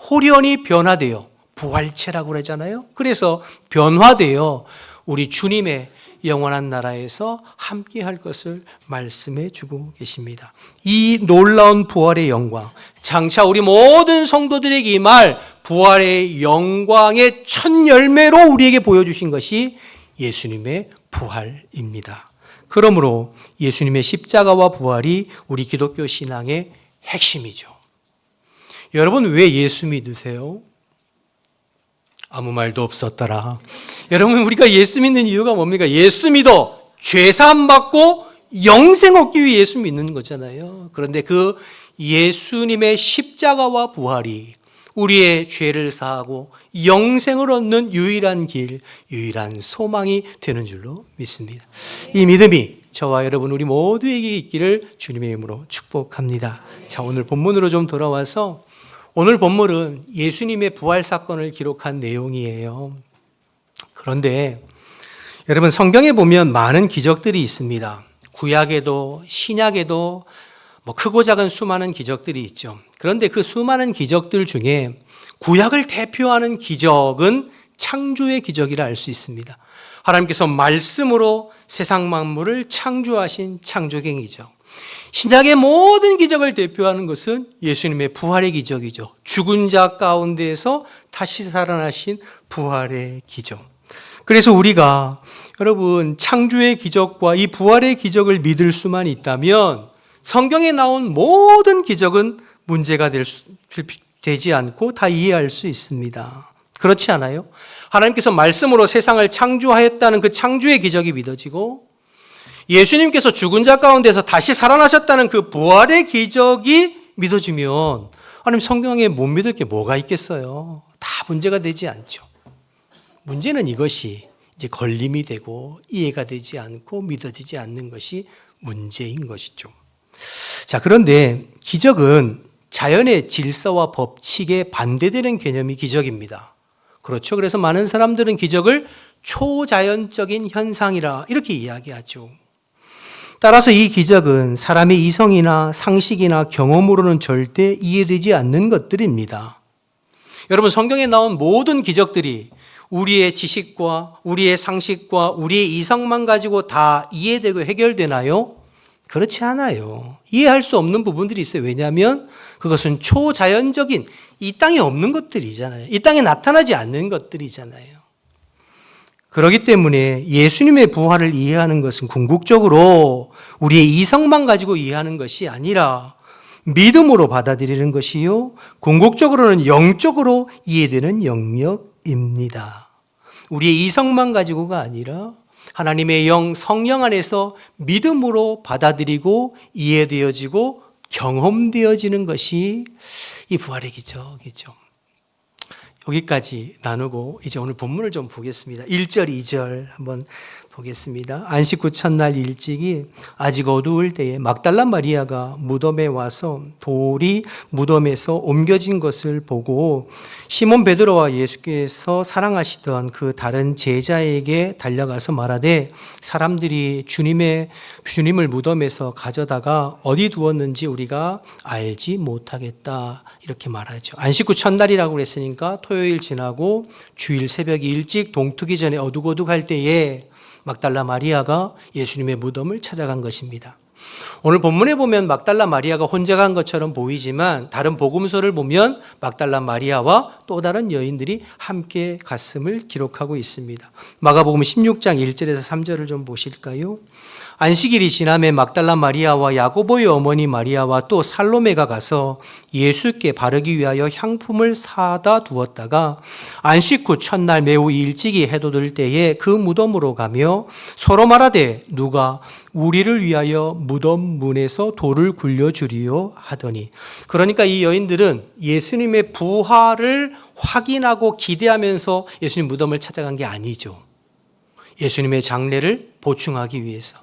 홀연히 변화되어 부활체라고 그러잖아요. 그래서 변화되어 우리 주님의 영원한 나라에서 함께 할 것을 말씀해 주고 계십니다. 이 놀라운 부활의 영광, 장차 우리 모든 성도들에게 임할 부활의 영광의 첫 열매로 우리에게 보여주신 것이 예수님의 부활입니다. 그러므로 예수님의 십자가와 부활이 우리 기독교 신앙의 핵심이죠. 여러분, 왜 예수 믿으세요? 아무 말도 없었더라. 여러분, 우리가 예수 믿는 이유가 뭡니까? 예수 믿어 죄사함 받고 영생 얻기 위해 예수 믿는 거잖아요. 그런데 그 예수님의 십자가와 부활이 우리의 죄를 사하고 영생을 얻는 유일한 길, 유일한 소망이 되는 줄로 믿습니다. 이 믿음이 저와 여러분 우리 모두에게 있기를 주님의 이름으로 축복합니다. 자, 오늘 본문으로 좀 돌아와서, 오늘 본문은 예수님의 부활 사건을 기록한 내용이에요. 그런데 여러분, 성경에 보면 많은 기적들이 있습니다. 구약에도 신약에도 크고 작은 수많은 기적들이 있죠. 그런데 그 수많은 기적들 중에 구약을 대표하는 기적은 창조의 기적이라 알 수 있습니다. 하나님께서 말씀으로 세상 만물을 창조하신 창조의 기적. 신약의 모든 기적을 대표하는 것은 예수님의 부활의 기적이죠. 죽은 자 가운데에서 다시 살아나신 부활의 기적. 그래서 우리가 여러분 창조의 기적과 이 부활의 기적을 믿을 수만 있다면 성경에 나온 모든 기적은 문제가 되지 않고 다 이해할 수 있습니다. 그렇지 않아요? 하나님께서 말씀으로 세상을 창조하였다는 그 창조의 기적이 믿어지고, 예수님께서 죽은 자 가운데서 다시 살아나셨다는 그 부활의 기적이 믿어지면, 하나님 성경에 못 믿을 게 뭐가 있겠어요? 다 문제가 되지 않죠. 문제는 이것이 이제 걸림이 되고 이해가 되지 않고 믿어지지 않는 것이 문제인 것이죠. 자, 그런데 기적은 자연의 질서와 법칙에 반대되는 개념이 기적입니다. 그렇죠. 그래서 많은 사람들은 기적을 초자연적인 현상이라 이렇게 이야기하죠. 따라서 이 기적은 사람의 이성이나 상식이나 경험으로는 절대 이해되지 않는 것들입니다. 여러분, 성경에 나온 모든 기적들이 우리의 지식과 우리의 상식과 우리의 이성만 가지고 다 이해되고 해결되나요? 그렇지 않아요. 이해할 수 없는 부분들이 있어요. 왜냐하면 그것은 초자연적인 이 땅에 없는 것들이잖아요. 이 땅에 나타나지 않는 것들이잖아요. 그렇기 때문에 예수님의 부활을 이해하는 것은 궁극적으로 우리의 이성만 가지고 이해하는 것이 아니라 믿음으로 받아들이는 것이요, 궁극적으로는 영적으로 이해되는 영역입니다. 우리의 이성만 가지고가 아니라 하나님의 영, 성령 안에서 믿음으로 받아들이고 이해되어지고 경험되어지는 것이 이 부활의 기적이죠. 여기까지 나누고 이제 오늘 본문을 좀 보겠습니다. 1절, 2절 한번 보겠습니다. 안식 후 첫날 일찍이 아직 어두울 때에 막달라 마리아가 무덤에 와서 돌이 무덤에서 옮겨진 것을 보고 시몬 베드로와 예수께서 사랑하시던 그 다른 제자에게 달려가서 말하되 사람들이 주님을 무덤에서 가져다가 어디 두었는지 우리가 알지 못하겠다, 이렇게 말하죠. 안식 후 첫날이라고 그랬으니까 토요일 지나고 주일 새벽이 일찍 동트기 전에 어둑어둑할 때에 막달라 마리아가 예수님의 무덤을 찾아간 것입니다. 오늘 본문에 보면 막달라 마리아가 혼자 간 것처럼 보이지만 다른 복음서를 보면 막달라 마리아와 또 다른 여인들이 함께 갔음을 기록하고 있습니다. 마가복음 16장 1절에서 3절을 좀 보실까요? 안식일이 지남에 막달라 마리아와 야고보의 어머니 마리아와 또 살로메가 가서 예수께 바르기 위하여 향품을 사다 두었다가 안식 후 첫날 매우 일찍이 해돋을 때에 그 무덤으로 가며 서로 말하되 누가 우리를 위하여 무덤 문에서 돌을 굴려주리요 하더니, 그러니까 이 여인들은 예수님의 부활을 확인하고 기대하면서 예수님 무덤을 찾아간 게 아니죠. 예수님의 장례를 보충하기 위해서,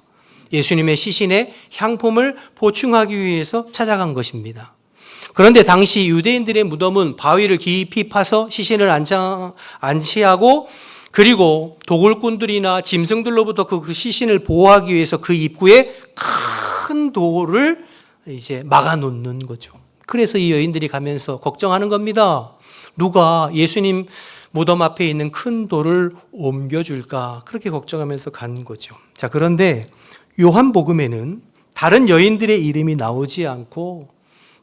예수님의 시신의 향품을 보충하기 위해서 찾아간 것입니다. 그런데 당시 유대인들의 무덤은 바위를 깊이 파서 시신을 안치하고 그리고 도굴꾼들이나 짐승들로부터 그 시신을 보호하기 위해서 그 입구에 큰 돌을 이제 막아놓는 거죠. 그래서 이 여인들이 가면서 걱정하는 겁니다. 누가 예수님 무덤 앞에 있는 큰 돌을 옮겨줄까, 그렇게 걱정하면서 간 거죠. 자, 그런데 요한복음에는 다른 여인들의 이름이 나오지 않고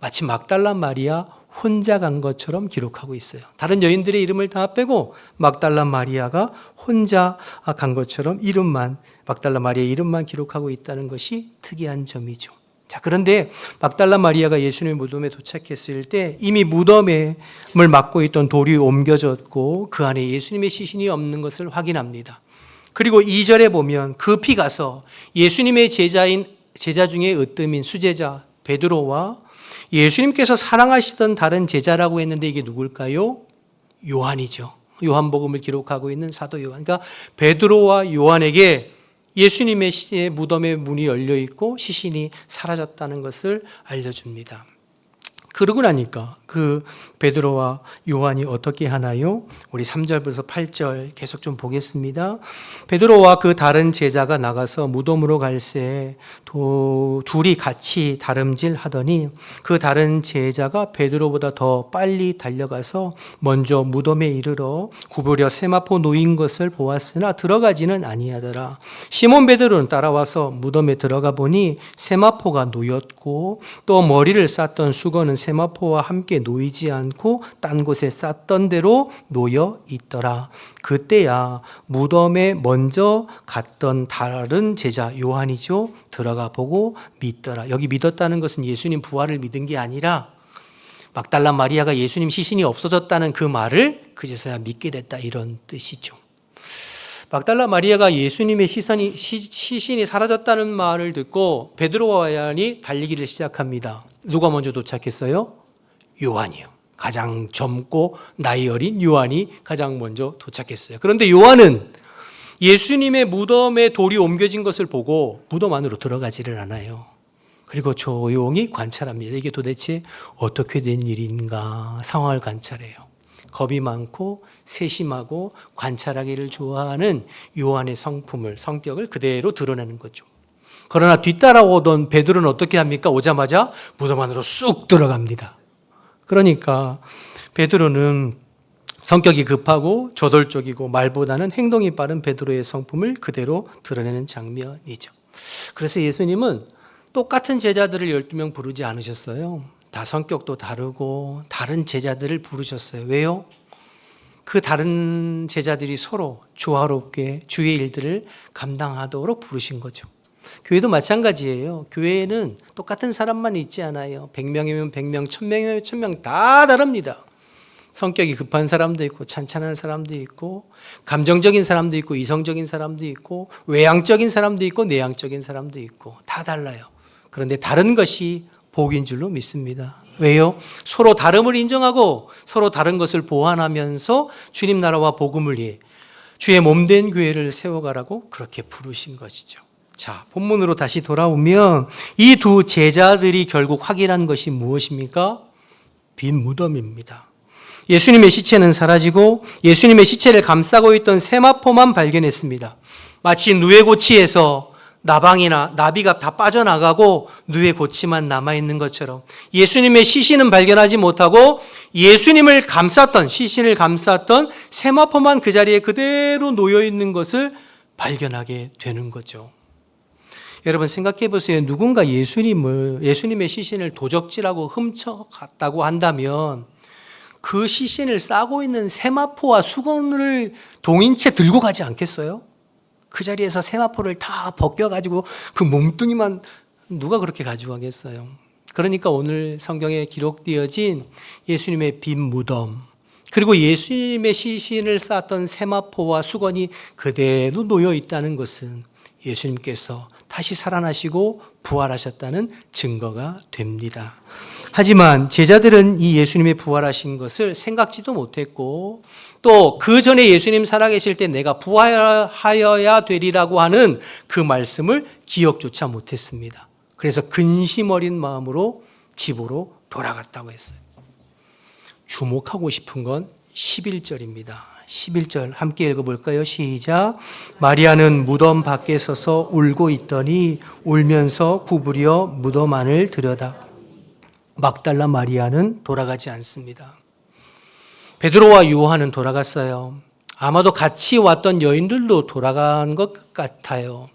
마치 막달라 마리아 혼자 간 것처럼 기록하고 있어요. 다른 여인들의 이름을 다 빼고 막달라 마리아가 혼자 간 것처럼 막달라 마리아의 이름만 기록하고 있다는 것이 특이한 점이죠. 자, 그런데 막달라 마리아가 예수님의 무덤에 도착했을 때 이미 무덤을 막고 있던 돌이 옮겨졌고 그 안에 예수님의 시신이 없는 것을 확인합니다. 그리고 2절에 보면 급히 가서 예수님의 제자 중에 으뜸인 수제자 베드로와 예수님께서 사랑하시던 다른 제자라고 했는데 이게 누굴까요? 요한이죠. 요한복음을 기록하고 있는 사도 요한. 그러니까 베드로와 요한에게 예수님의 무덤의 문이 열려 있고 시신이 사라졌다는 것을 알려줍니다. 그러고 나니까 그 베드로와 요한이 어떻게 하나요? 우리 3절부터 8절 계속 좀 보겠습니다. 베드로와 그 다른 제자가 나가서 무덤으로 갈새 둘이 같이 다름질 하더니 그 다른 제자가 베드로보다 더 빨리 달려가서 먼저 무덤에 이르러 구부려 세마포 놓인 것을 보았으나 들어가지는 아니하더라. 시몬 베드로는 따라와서 무덤에 들어가 보니 세마포가 놓였고 또 머리를 쌌던 수건은 세마포와 함께 놓이지 않고 딴 곳에 쌌던 대로 놓여 있더라. 그때야 무덤에 먼저 갔던 다른 제자 요한이죠. 들어가 보고 믿더라. 여기 믿었다는 것은 예수님 부활을 믿은 게 아니라 막달라 마리아가 예수님 시신이 없어졌다는 그 말을 그제서야 믿게 됐다, 이런 뜻이죠. 막달라 마리아가 예수님의 시신이 사라졌다는 말을 듣고 베드로와 요한이 달리기를 시작합니다. 누가 먼저 도착했어요? 요한이요. 가장 젊고 나이 어린 요한이 가장 먼저 도착했어요. 그런데 요한은 예수님의 무덤에 돌이 옮겨진 것을 보고 무덤 안으로 들어가지를 않아요. 그리고 조용히 관찰합니다. 이게 도대체 어떻게 된 일인가 상황을 관찰해요. 겁이 많고 세심하고 관찰하기를 좋아하는 요한의 성격을 그대로 드러내는 거죠. 그러나 뒤따라오던 베드로는 어떻게 합니까? 오자마자 무덤 안으로 쑥 들어갑니다. 그러니까 베드로는 성격이 급하고 저돌적이고 말보다는 행동이 빠른 베드로의 성품을 그대로 드러내는 장면이죠. 그래서 예수님은 똑같은 제자들을 12명 부르지 않으셨어요. 다 성격도 다르고 다른 제자들을 부르셨어요. 왜요? 그 다른 제자들이 서로 조화롭게 주의 일들을 감당하도록 부르신 거죠. 교회도 마찬가지예요. 교회에는 똑같은 사람만 있지 않아요. 100명이면 100명, 1000명이면 1000명 다 다릅니다. 성격이 급한 사람도 있고 찬찬한 사람도 있고 감정적인 사람도 있고 이성적인 사람도 있고 외향적인 사람도 있고 내향적인 사람도 있고 다 달라요. 그런데 다른 것이 복인 줄로 믿습니다. 왜요? 서로 다름을 인정하고 서로 다른 것을 보완하면서 주님 나라와 복음을 위해 주의 몸된 교회를 세워가라고 그렇게 부르신 것이죠. 자, 본문으로 다시 돌아오면 이 두 제자들이 결국 확인한 것이 무엇입니까? 빈 무덤입니다. 예수님의 시체는 사라지고 예수님의 시체를 감싸고 있던 세마포만 발견했습니다. 마치 누에고치에서 나방이나 나비가 다 빠져나가고 누에고치만 남아있는 것처럼 예수님의 시신은 발견하지 못하고 예수님을 감쌌던, 시신을 감쌌던 세마포만 그 자리에 그대로 놓여있는 것을 발견하게 되는 거죠. 여러분 생각해 보세요. 누군가 예수님의 시신을 도적질하고 훔쳐갔다고 한다면 그 시신을 싸고 있는 세마포와 수건을 동인채 들고 가지 않겠어요? 그 자리에서 세마포를 다 벗겨가지고 그 몸뚱이만 누가 그렇게 가지고 가겠어요? 그러니까 오늘 성경에 기록되어진 예수님의 빈 무덤, 그리고 예수님의 시신을 쌌던 세마포와 수건이 그대로 놓여 있다는 것은 예수님께서 다시 살아나시고 부활하셨다는 증거가 됩니다. 하지만 제자들은 이 예수님의 부활하신 것을 생각지도 못했고 또 그 전에 예수님 살아계실 때 내가 부활하여야 되리라고 하는 그 말씀을 기억조차 못했습니다. 그래서 근심 어린 마음으로 집으로 돌아갔다고 했어요. 주목하고 싶은 건 11절입니다. 11절 함께 읽어볼까요? 시작. 마리아는 무덤 밖에 서서 울고 있더니 울면서 구부려 무덤 안을 들여다. 막달라 마리아는 돌아가지 않습니다. 베드로와 요한은 돌아갔어요. 아마도 같이 왔던 여인들도 돌아간 것 같아요.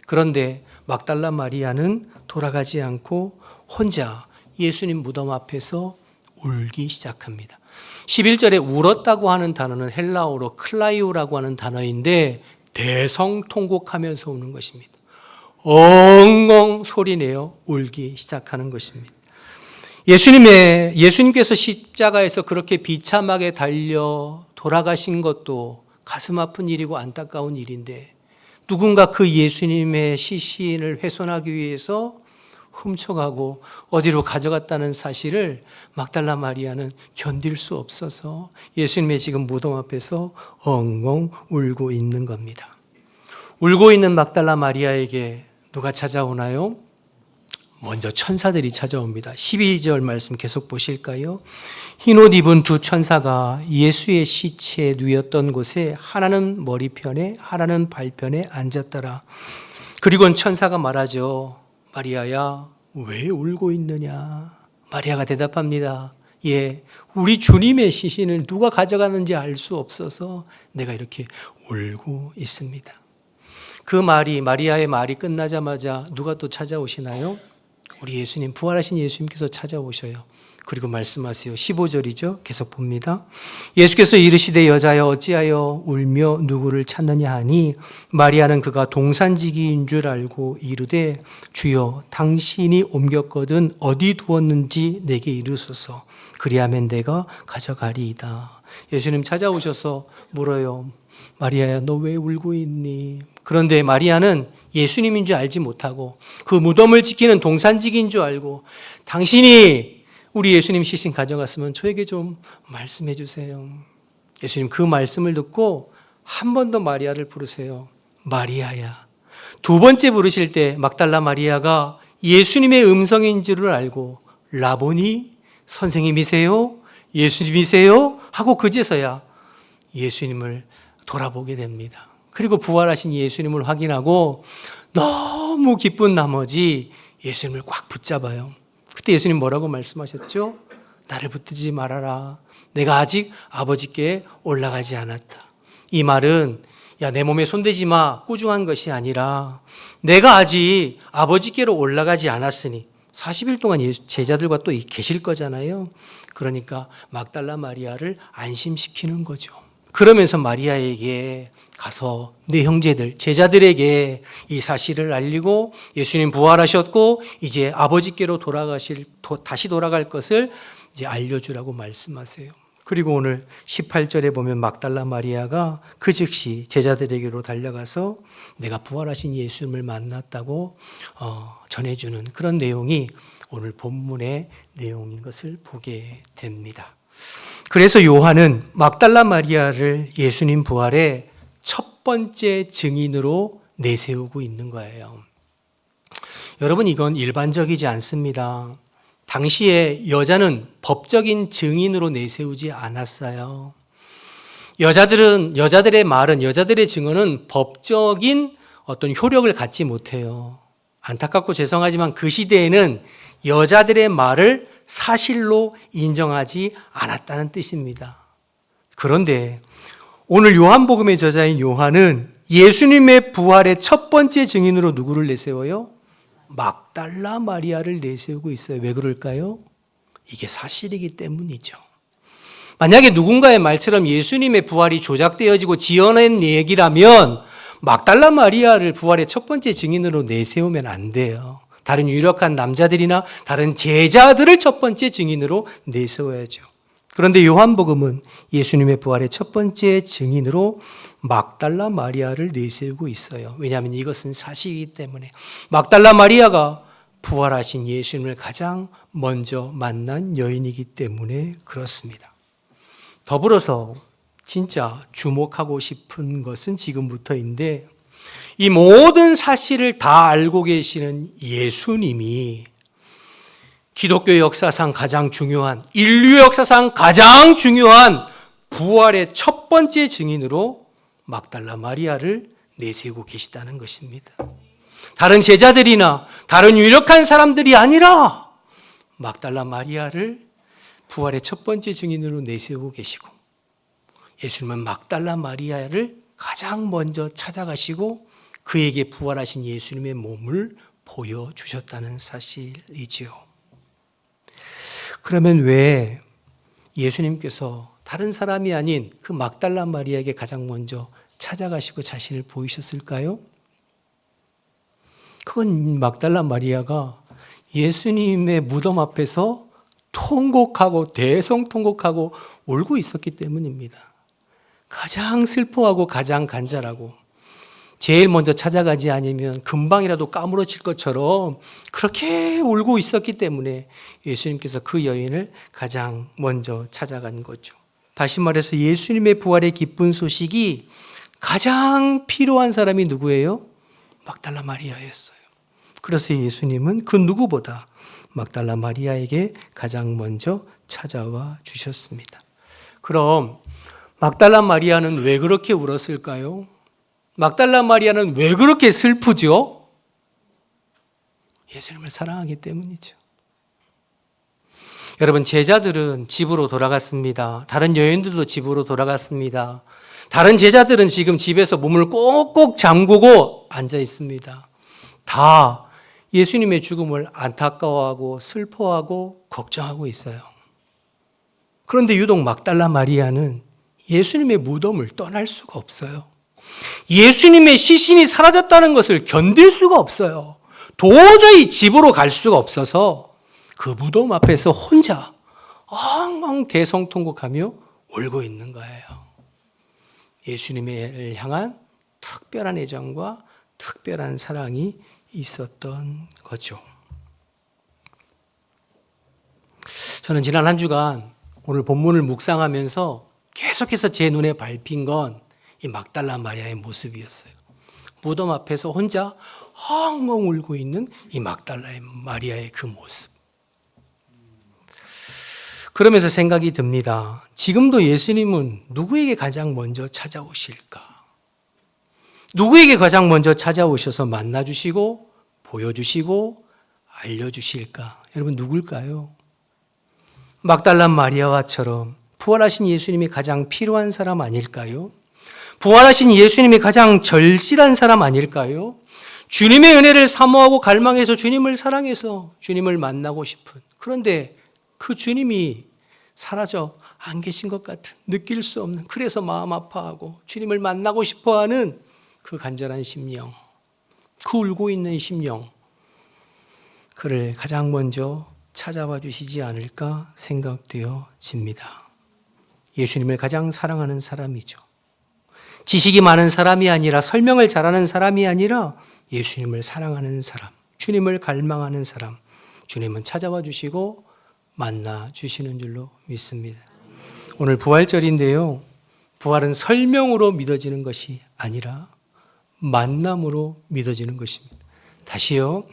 그런데 막달라 마리아는 돌아가지 않고 혼자 예수님 무덤 앞에서 울기 시작합니다. 11절에 울었다고 하는 단어는 헬라어로 클라이오라고 하는 단어인데 대성통곡하면서 우는 것입니다. 엉엉 소리내어 울기 시작하는 것입니다. 예수님께서 십자가에서 그렇게 비참하게 달려 돌아가신 것도 가슴 아픈 일이고 안타까운 일인데 누군가 그 예수님의 시신을 훼손하기 위해서 훔쳐가고 어디로 가져갔다는 사실을 막달라 마리아는 견딜 수 없어서 예수님의 지금 무덤 앞에서 엉엉 울고 있는 겁니다. 울고 있는 막달라 마리아에게 누가 찾아오나요? 먼저 천사들이 찾아옵니다. 12절 말씀 계속 보실까요? 흰옷 입은 두 천사가 예수의 시체에 누였던 곳에 하나는 머리편에 하나는 발편에 앉았더라. 그리고는 천사가 말하죠. 마리아야, 왜 울고 있느냐? 마리아가 대답합니다. 예, 우리 주님의 시신을 누가 가져가는지 알 수 없어서 내가 이렇게 울고 있습니다. 그 말이, 마리아의 말이 끝나자마자 누가 또 찾아오시나요? 우리 예수님, 부활하신 예수님께서 찾아오셔요. 그리고 말씀하세요. 15절이죠. 계속 봅니다. 예수께서 이르시되 여자여 어찌하여 울며 누구를 찾느냐 하니 마리아는 그가 동산지기인 줄 알고 이르되 주여 당신이 옮겼거든 어디 두었는지 내게 이르소서 그리하면 내가 가져가리이다. 예수님 찾아오셔서 물어요. 마리아야 너 왜 울고 있니? 그런데 마리아는 예수님인 줄 알지 못하고 그 무덤을 지키는 동산지기인 줄 알고 당신이 우리 예수님 시신 가져갔으면 저에게 좀 말씀해 주세요. 예수님 그 말씀을 듣고 한 번 더 마리아를 부르세요. 마리아야. 두 번째 부르실 때 막달라 마리아가 예수님의 음성인 줄을 알고 라보니 선생님이세요? 예수님이세요? 하고 그제서야 예수님을 돌아보게 됩니다. 그리고 부활하신 예수님을 확인하고 너무 기쁜 나머지 예수님을 꽉 붙잡아요. 그때 예수님 뭐라고 말씀하셨죠? 나를 붙들지 말아라. 내가 아직 아버지께 올라가지 않았다. 이 말은 야, 내 몸에 손대지 마, 꾸중한 것이 아니라 내가 아직 아버지께로 올라가지 않았으니 40일 동안 제자들과 또 계실 거잖아요. 그러니까 막달라 마리아를 안심시키는 거죠. 그러면서 마리아에게 가서 네 형제들, 제자들에게 이 사실을 알리고 예수님 부활하셨고 이제 아버지께로 다시 돌아갈 것을 이제 알려주라고 말씀하세요. 그리고 오늘 18절에 보면 막달라 마리아가 그 즉시 제자들에게로 달려가서 내가 부활하신 예수님을 만났다고 전해주는 그런 내용이 오늘 본문의 내용인 것을 보게 됩니다. 그래서 요한은 막달라 마리아를 예수님 부활의 첫 번째 증인으로 내세우고 있는 거예요. 여러분, 이건 일반적이지 않습니다. 당시에 여자는 법적인 증인으로 내세우지 않았어요. 여자들의 말은, 여자들의 증언은 법적인 어떤 효력을 갖지 못해요. 안타깝고 죄송하지만 그 시대에는 여자들의 말을 사실로 인정하지 않았다는 뜻입니다. 그런데 오늘 요한복음의 저자인 요한은 예수님의 부활의 첫 번째 증인으로 누구를 내세워요? 막달라 마리아를 내세우고 있어요. 왜 그럴까요? 이게 사실이기 때문이죠. 만약에 누군가의 말처럼 예수님의 부활이 조작되어지고 지어낸 얘기라면 막달라 마리아를 부활의 첫 번째 증인으로 내세우면 안 돼요. 다른 유력한 남자들이나 다른 제자들을 첫 번째 증인으로 내세워야죠. 그런데 요한복음은 예수님의 부활의 첫 번째 증인으로 막달라 마리아를 내세우고 있어요. 왜냐하면 이것은 사실이기 때문에. 막달라 마리아가 부활하신 예수님을 가장 먼저 만난 여인이기 때문에 그렇습니다. 더불어서 진짜 주목하고 싶은 것은 지금부터인데 이 모든 사실을 다 알고 계시는 예수님이 기독교 역사상 가장 중요한, 인류 역사상 가장 중요한 부활의 첫 번째 증인으로 막달라 마리아를 내세우고 계시다는 것입니다. 다른 제자들이나 다른 유력한 사람들이 아니라 막달라 마리아를 부활의 첫 번째 증인으로 내세우고 계시고 예수님은 막달라 마리아를 가장 먼저 찾아가시고 그에게 부활하신 예수님의 몸을 보여주셨다는 사실이지요. 그러면 왜 예수님께서 다른 사람이 아닌 그 막달라 마리아에게 가장 먼저 찾아가시고 자신을 보이셨을까요? 그건 막달라 마리아가 예수님의 무덤 앞에서 통곡하고 대성통곡하고 울고 있었기 때문입니다. 가장 슬퍼하고 가장 간절하고 제일 먼저 찾아가지 않으면 금방이라도 까무러칠 것처럼 그렇게 울고 있었기 때문에 예수님께서 그 여인을 가장 먼저 찾아간 거죠. 다시 말해서 예수님의 부활의 기쁜 소식이 가장 필요한 사람이 누구예요? 막달라 마리아였어요. 그래서 예수님은 그 누구보다 막달라 마리아에게 가장 먼저 찾아와 주셨습니다. 그럼 막달라 마리아는 왜 그렇게 울었을까요? 막달라 마리아는 왜 그렇게 슬프죠? 예수님을 사랑하기 때문이죠. 여러분, 제자들은 집으로 돌아갔습니다. 다른 여인들도 집으로 돌아갔습니다. 다른 제자들은 지금 집에서 몸을 꼭꼭 잠그고 앉아 있습니다. 다 예수님의 죽음을 안타까워하고 슬퍼하고 걱정하고 있어요. 그런데 유독 막달라 마리아는 예수님의 무덤을 떠날 수가 없어요. 예수님의 시신이 사라졌다는 것을 견딜 수가 없어요. 도저히 집으로 갈 수가 없어서 그 무덤 앞에서 혼자 엉엉 대성통곡하며 울고 있는 거예요. 예수님을 향한 특별한 애정과 특별한 사랑이 있었던 거죠. 저는 지난 한 주간 오늘 본문을 묵상하면서 계속해서 제 눈에 밟힌 건 이 막달라 마리아의 모습이었어요. 무덤 앞에서 혼자 엉엉 울고 있는 이 막달라 마리아의 그 모습. 그러면서 생각이 듭니다. 지금도 예수님은 누구에게 가장 먼저 찾아오실까? 누구에게 가장 먼저 찾아오셔서 만나주시고 보여주시고 알려주실까? 여러분 누굴까요? 막달라 마리아와처럼 부활하신 예수님이 가장 필요한 사람 아닐까요? 부활하신 예수님이 가장 절실한 사람 아닐까요? 주님의 은혜를 사모하고 갈망해서 주님을 사랑해서 주님을 만나고 싶은, 그런데 그 주님이 사라져 안 계신 것 같은, 느낄 수 없는, 그래서 마음 아파하고 주님을 만나고 싶어하는 그 간절한 심령, 그 울고 있는 심령, 그를 가장 먼저 찾아와 주시지 않을까 생각되어집니다. 예수님을 가장 사랑하는 사람이죠. 지식이 많은 사람이 아니라, 설명을 잘하는 사람이 아니라 예수님을 사랑하는 사람, 주님을 갈망하는 사람, 주님은 찾아와 주시고 만나 주시는 줄로 믿습니다. 오늘 부활절인데요, 부활은 설명으로 믿어지는 것이 아니라 만남으로 믿어지는 것입니다. 다시요,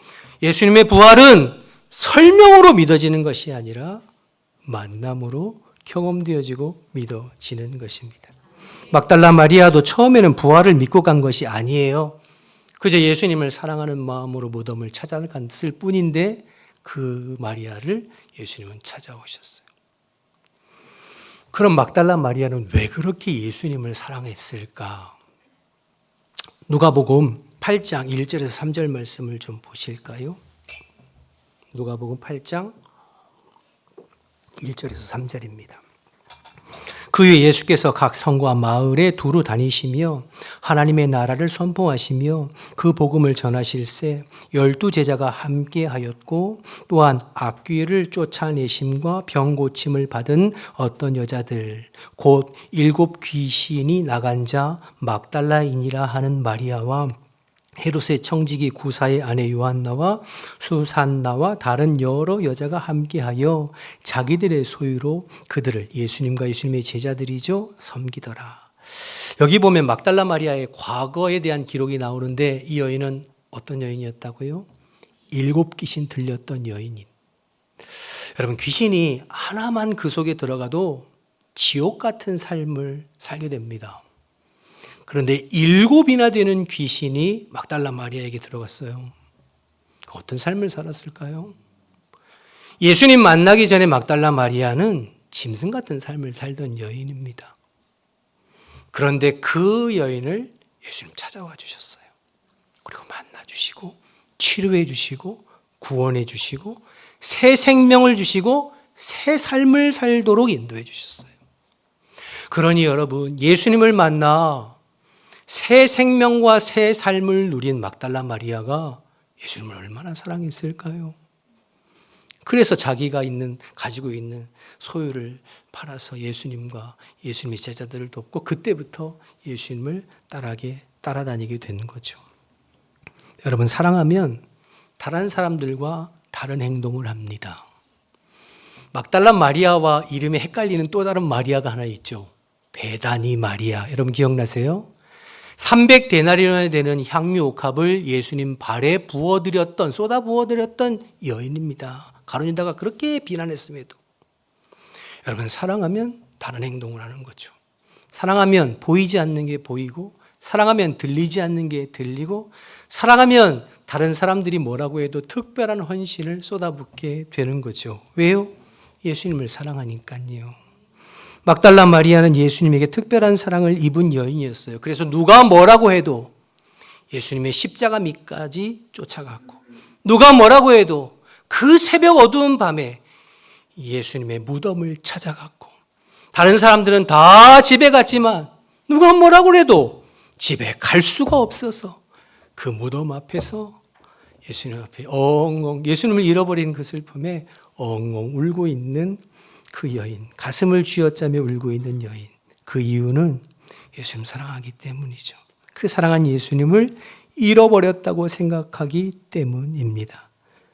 예수님의 부활은 설명으로 믿어지는 것이 아니라 만남으로 경험되어지고 믿어지는 것입니다. 막달라 마리아도 처음에는 부활을 믿고 간 것이 아니에요. 그저 예수님을 사랑하는 마음으로 무덤을 찾아갔을 뿐인데 그 마리아를 예수님은 찾아오셨어요. 그럼 막달라 마리아는 왜 그렇게 예수님을 사랑했을까? 누가복음 8장 1절에서 3절 말씀을 좀 보실까요? 누가복음 8장 1절에서 3절입니다. 그 후에 예수께서 각 성과 마을에 두루 다니시며 하나님의 나라를 선포하시며 그 복음을 전하실새 12 제자가 함께하였고, 또한 악귀를 쫓아내심과 병 고침을 받은 어떤 여자들, 곧 7 귀신이 나간 자 막달라인이라 하는 마리아와 헤롯의 청지기 구사의 아내 요한나와 수산나와 다른 여러 여자가 함께하여 자기들의 소유로 그들을, 예수님과 예수님의 제자들이죠, 섬기더라. 여기 보면 막달라 마리아의 과거에 대한 기록이 나오는데, 이 여인은 어떤 여인이었다고요? 7 귀신 들렸던 여인인. 여러분, 귀신이 하나만 그 속에 들어가도 지옥 같은 삶을 살게 됩니다. 그런데 7이나 되는 귀신이 막달라 마리아에게 들어갔어요. 어떤 삶을 살았을까요? 예수님 만나기 전에 막달라 마리아는 짐승 같은 삶을 살던 여인입니다. 그런데 그 여인을 예수님 찾아와 주셨어요. 그리고 만나 주시고 치료해 주시고 구원해 주시고 새 생명을 주시고 새 삶을 살도록 인도해 주셨어요. 그러니 여러분, 예수님을 만나 새 생명과 새 삶을 누린 막달라 마리아가 예수님을 얼마나 사랑했을까요? 그래서 자기가 가지고 있는 소유를 팔아서 예수님과 예수님의 제자들을 돕고, 그때부터 예수님을 따라다니게 된 거죠. 여러분, 사랑하면 다른 사람들과 다른 행동을 합니다. 막달라 마리아와 이름이 헷갈리는 또 다른 마리아가 하나 있죠. 베다니 마리아. 여러분 기억나세요? 300데나리온에 되는 향유 옥합을 예수님 발에 쏟아 부어드렸던 여인입니다. 가룟 유다가 그렇게 비난했음에도. 여러분, 사랑하면 다른 행동을 하는 거죠. 사랑하면 보이지 않는 게 보이고, 사랑하면 들리지 않는 게 들리고, 사랑하면 다른 사람들이 뭐라고 해도 특별한 헌신을 쏟아붓게 되는 거죠. 왜요? 예수님을 사랑하니까요. 막달라 마리아는 예수님에게 특별한 사랑을 입은 여인이었어요. 그래서 누가 뭐라고 해도 예수님의 십자가 밑까지 쫓아갔고, 누가 뭐라고 해도 그 새벽 어두운 밤에 예수님의 무덤을 찾아갔고, 다른 사람들은 다 집에 갔지만 누가 뭐라고 해도 집에 갈 수가 없어서 그 무덤 앞에서 예수님 앞에 엉엉, 예수님을 잃어버린 그 슬픔에 엉엉 울고 있는 그 여인, 가슴을 쥐어짜며 울고 있는 여인. 그 이유는 예수님 사랑하기 때문이죠. 그 사랑한 예수님을 잃어버렸다고 생각하기 때문입니다.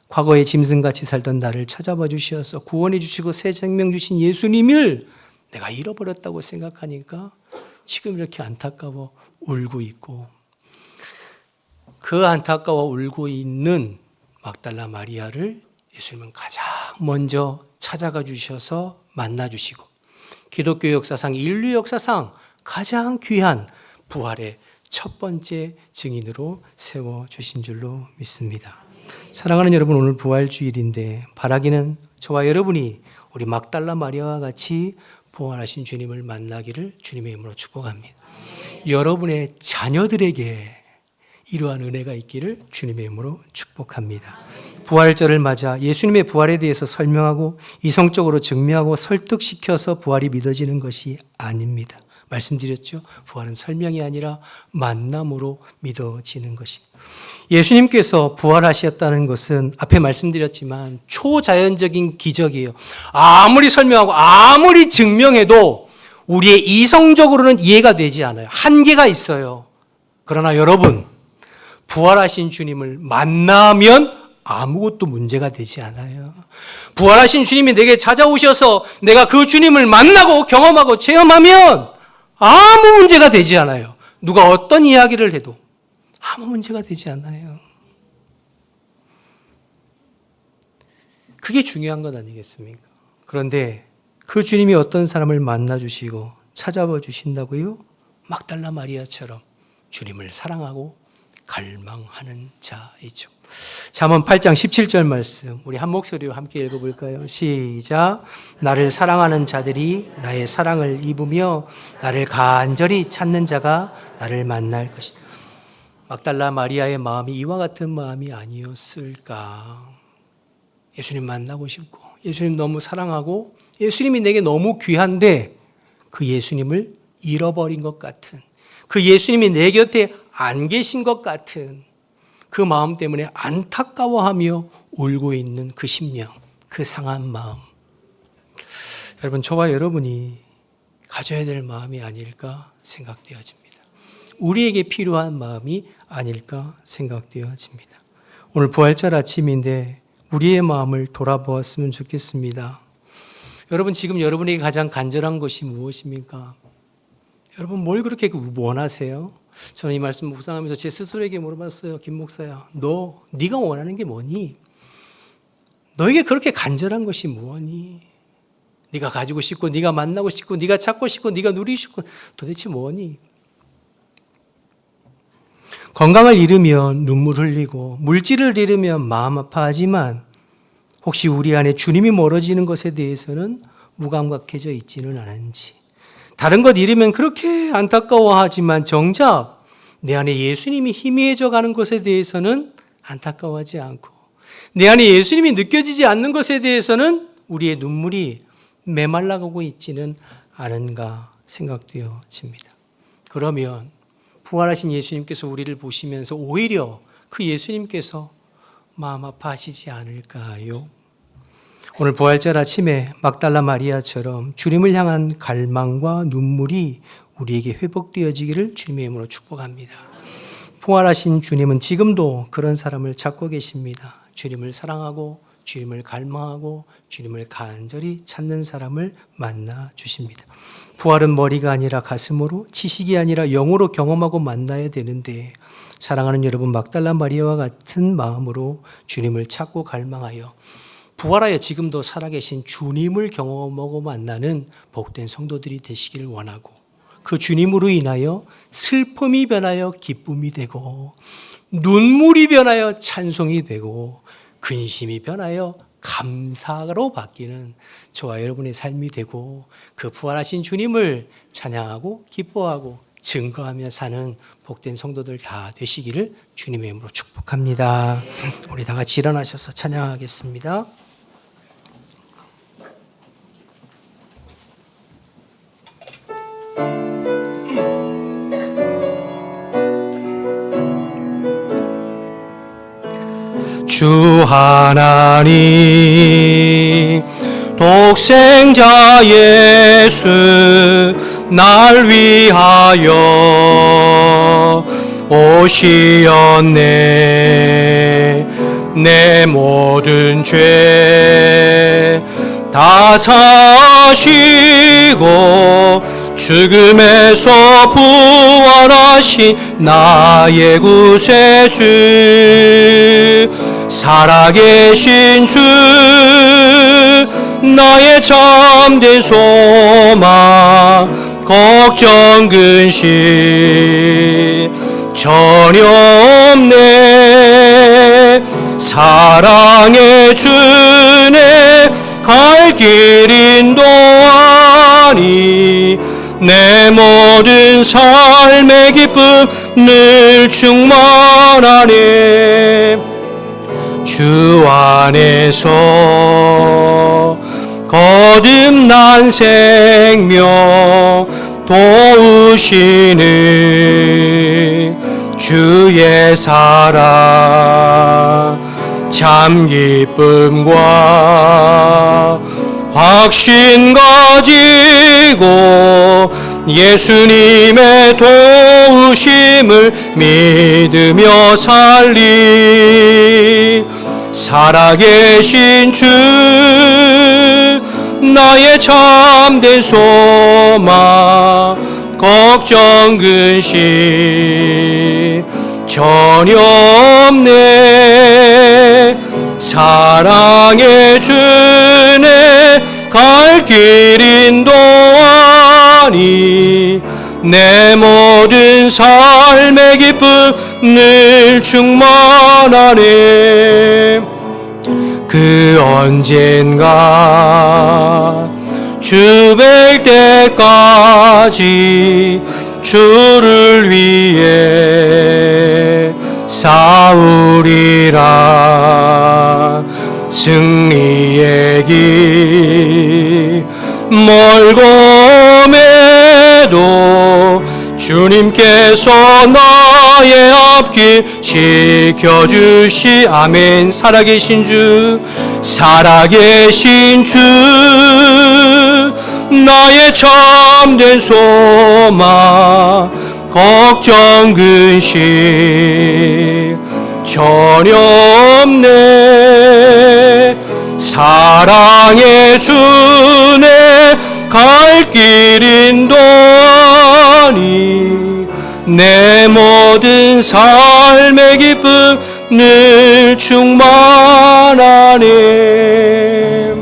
과거에 짐승같이 살던 나를 찾아봐 주셔서 구원해 주시고 새 생명 주신 예수님을 내가 잃어버렸다고 생각하니까 지금 이렇게 안타까워 울고 있고, 그 안타까워 울고 있는 막달라 마리아를 예수님은 가장 먼저 찾아가 주셔서 만나 주시고 기독교 역사상, 인류 역사상 가장 귀한 부활의 첫 번째 증인으로 세워주신 줄로 믿습니다. 사랑하는 여러분, 오늘 부활주일인데 바라기는 저와 여러분이 우리 막달라 마리아와 같이 부활하신 주님을 만나기를 주님의 이름으로 축복합니다. 여러분의 자녀들에게 이러한 은혜가 있기를 주님의 이름으로 축복합니다. 부활절을 맞아 예수님의 부활에 대해서 설명하고 이성적으로 증명하고 설득시켜서 부활이 믿어지는 것이 아닙니다. 말씀드렸죠. 부활은 설명이 아니라 만남으로 믿어지는 것이다. 예수님께서 부활하셨다는 것은 앞에 말씀드렸지만 초자연적인 기적이에요. 아무리 설명하고 아무리 증명해도 우리의 이성적으로는 이해가 되지 않아요. 한계가 있어요. 그러나 여러분, 부활하신 주님을 만나면 아무것도 문제가 되지 않아요. 부활하신 주님이 내게 찾아오셔서 내가 그 주님을 만나고 경험하고 체험하면 아무 문제가 되지 않아요. 누가 어떤 이야기를 해도 아무 문제가 되지 않아요. 그게 중요한 것 아니겠습니까? 그런데 그 주님이 어떤 사람을 만나 주시고 찾아봐 주신다고요? 막달라 마리아처럼 주님을 사랑하고 갈망하는 자이죠. 잠언 8장 17절 말씀 우리 한 목소리로 함께 읽어볼까요? 시작. 나를 사랑하는 자들이 나의 사랑을 입으며 나를 간절히 찾는 자가 나를 만날 것이다. 막달라 마리아의 마음이 이와 같은 마음이 아니었을까? 예수님 만나고 싶고 예수님 너무 사랑하고 예수님이 내게 너무 귀한데 그 예수님을 잃어버린 것 같은, 그 예수님이 내 곁에 안 계신 것 같은 그 마음 때문에 안타까워하며 울고 있는 그 심령, 그 상한 마음. 여러분, 저와 여러분이 가져야 될 마음이 아닐까 생각되어집니다. 우리에게 필요한 마음이 아닐까 생각되어집니다. 오늘 부활절 아침인데 우리의 마음을 돌아보았으면 좋겠습니다. 여러분, 지금 여러분에게 가장 간절한 것이 무엇입니까? 여러분, 뭘 그렇게 원하세요? 저는 이 말씀 묵상하면서 제 스스로에게 물어봤어요. 김 목사야, 네가 원하는 게 뭐니? 너에게 그렇게 간절한 것이 뭐니? 네가 가지고 싶고 네가 만나고 싶고 네가 찾고 싶고 네가 누리고 싶고 도대체 뭐니? 건강을 잃으면 눈물 흘리고 물질을 잃으면 마음 아파하지만 혹시 우리 안에 주님이 멀어지는 것에 대해서는 무감각해져 있지는 않은지, 다른 것 잃으면 그렇게 안타까워하지만 정작 내 안에 예수님이 희미해져 가는 것에 대해서는 안타까워하지 않고 내 안에 예수님이 느껴지지 않는 것에 대해서는 우리의 눈물이 메말라가고 있지는 않은가 생각되어집니다. 그러면 부활하신 예수님께서 우리를 보시면서 오히려 그 예수님께서 마음 아파하시지 않을까요? 오늘 부활절 아침에 막달라 마리아처럼 주님을 향한 갈망과 눈물이 우리에게 회복되어지기를 주님의 이름으로 축복합니다. 부활하신 주님은 지금도 그런 사람을 찾고 계십니다. 주님을 사랑하고 주님을 갈망하고 주님을 간절히 찾는 사람을 만나 주십니다. 부활은 머리가 아니라 가슴으로, 지식이 아니라 영으로 경험하고 만나야 되는데 사랑하는 여러분, 막달라 마리아와 같은 마음으로 주님을 찾고 갈망하여 부활하여 지금도 살아계신 주님을 경험하고 만나는 복된 성도들이 되시기를 원하고, 그 주님으로 인하여 슬픔이 변하여 기쁨이 되고 눈물이 변하여 찬송이 되고 근심이 변하여 감사로 바뀌는 저와 여러분의 삶이 되고 그 부활하신 주님을 찬양하고 기뻐하고 증거하며 사는 복된 성도들 다 되시기를 주님의 이름으로 축복합니다. 우리 다 같이 일어나셔서 찬양하겠습니다. 주 하나님 독생자 예수 날 위하여 오시었네. 내 모든 죄 다 사시고 죽음에서 부활하신 나의 구세주 살아계신 주 나의 참된 소망 걱정 근심 전혀 없네. 사랑의 주내 갈 길 인도하니 내 모든 삶의 기쁨 늘 충만하네. 주 안에서 거듭난 생명 도우시는 주의 사랑 참 기쁨과 확신 가지고 예수님의 도우심을 믿으며 살리. 살아계신 주 나의 참된 소망 걱정 근심 전혀 없네. 사랑의 주내 갈 길 인도하니 내 모든 삶의 기쁨 늘 충만하네. 그 언젠가 주 뵐 때까지 주를 위해 싸우리라. 승리의 길 멀고 매도 주님께서 나의 앞길 지켜주시. 아멘. 살아계신 주 살아계신 주 나의 참된 소망 걱정 근심 전혀 없네. 사랑의 주내 갈 길 인도하니 내 모든 삶의 기쁨 늘 충만하네.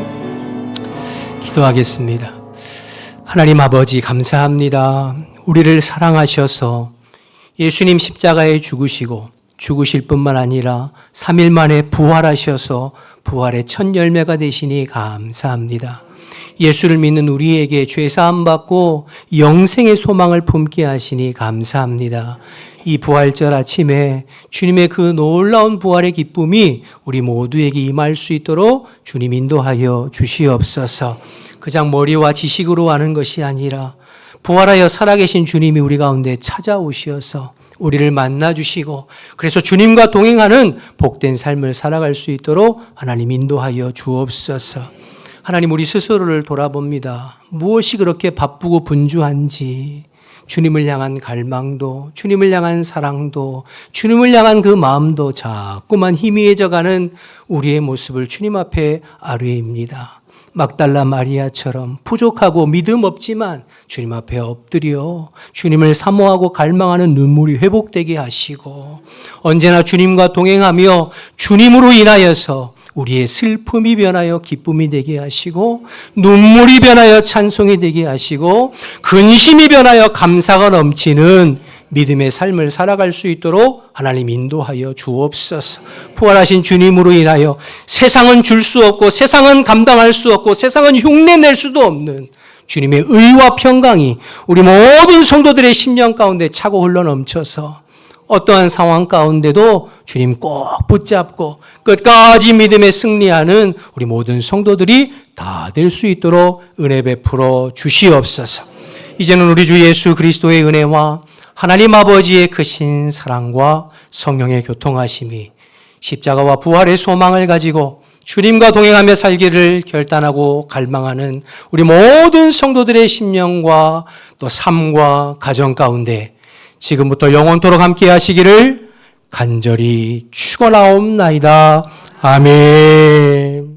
기도하겠습니다. 하나님 아버지 감사합니다. 우리를 사랑하셔서 예수님 십자가에 죽으시고 죽으실 뿐만 아니라 3일 만에 부활하셔서 부활의 첫 열매가 되시니 감사합니다. 예수를 믿는 우리에게 죄사함 받고 영생의 소망을 품게 하시니 감사합니다. 이 부활절 아침에 주님의 그 놀라운 부활의 기쁨이 우리 모두에게 임할 수 있도록 주님 인도하여 주시옵소서. 그냥 머리와 지식으로 아는 것이 아니라 부활하여 살아계신 주님이 우리 가운데 찾아오시어서 우리를 만나주시고 그래서 주님과 동행하는 복된 삶을 살아갈 수 있도록 하나님 인도하여 주옵소서. 하나님 우리 스스로를 돌아봅니다. 무엇이 그렇게 바쁘고 분주한지 주님을 향한 갈망도 주님을 향한 사랑도 주님을 향한 그 마음도 자꾸만 희미해져가는 우리의 모습을 주님 앞에 아뢰입니다. 막달라 마리아처럼 부족하고 믿음 없지만 주님 앞에 엎드려 주님을 사모하고 갈망하는 눈물이 회복되게 하시고 언제나 주님과 동행하며 주님으로 인하여서 우리의 슬픔이 변하여 기쁨이 되게 하시고 눈물이 변하여 찬송이 되게 하시고 근심이 변하여 감사가 넘치는 믿음의 삶을 살아갈 수 있도록 하나님 인도하여 주옵소서. 부활하신 주님으로 인하여 세상은 줄 수 없고 세상은 감당할 수 없고 세상은 흉내낼 수도 없는 주님의 의와 평강이 우리 모든 성도들의 심령 가운데 차고 흘러넘쳐서 어떠한 상황 가운데도 주님 꼭 붙잡고 끝까지 믿음에 승리하는 우리 모든 성도들이 다 될 수 있도록 은혜 베풀어 주시옵소서. 이제는 우리 주 예수 그리스도의 은혜와 하나님 아버지의 크신 사랑과 성령의 교통하심이 십자가와 부활의 소망을 가지고 주님과 동행하며 살기를 결단하고 갈망하는 우리 모든 성도들의 심령과 또 삶과 가정 가운데 지금부터 영원토록 함께 하시기를 간절히 축원하옵나이다. 아멘.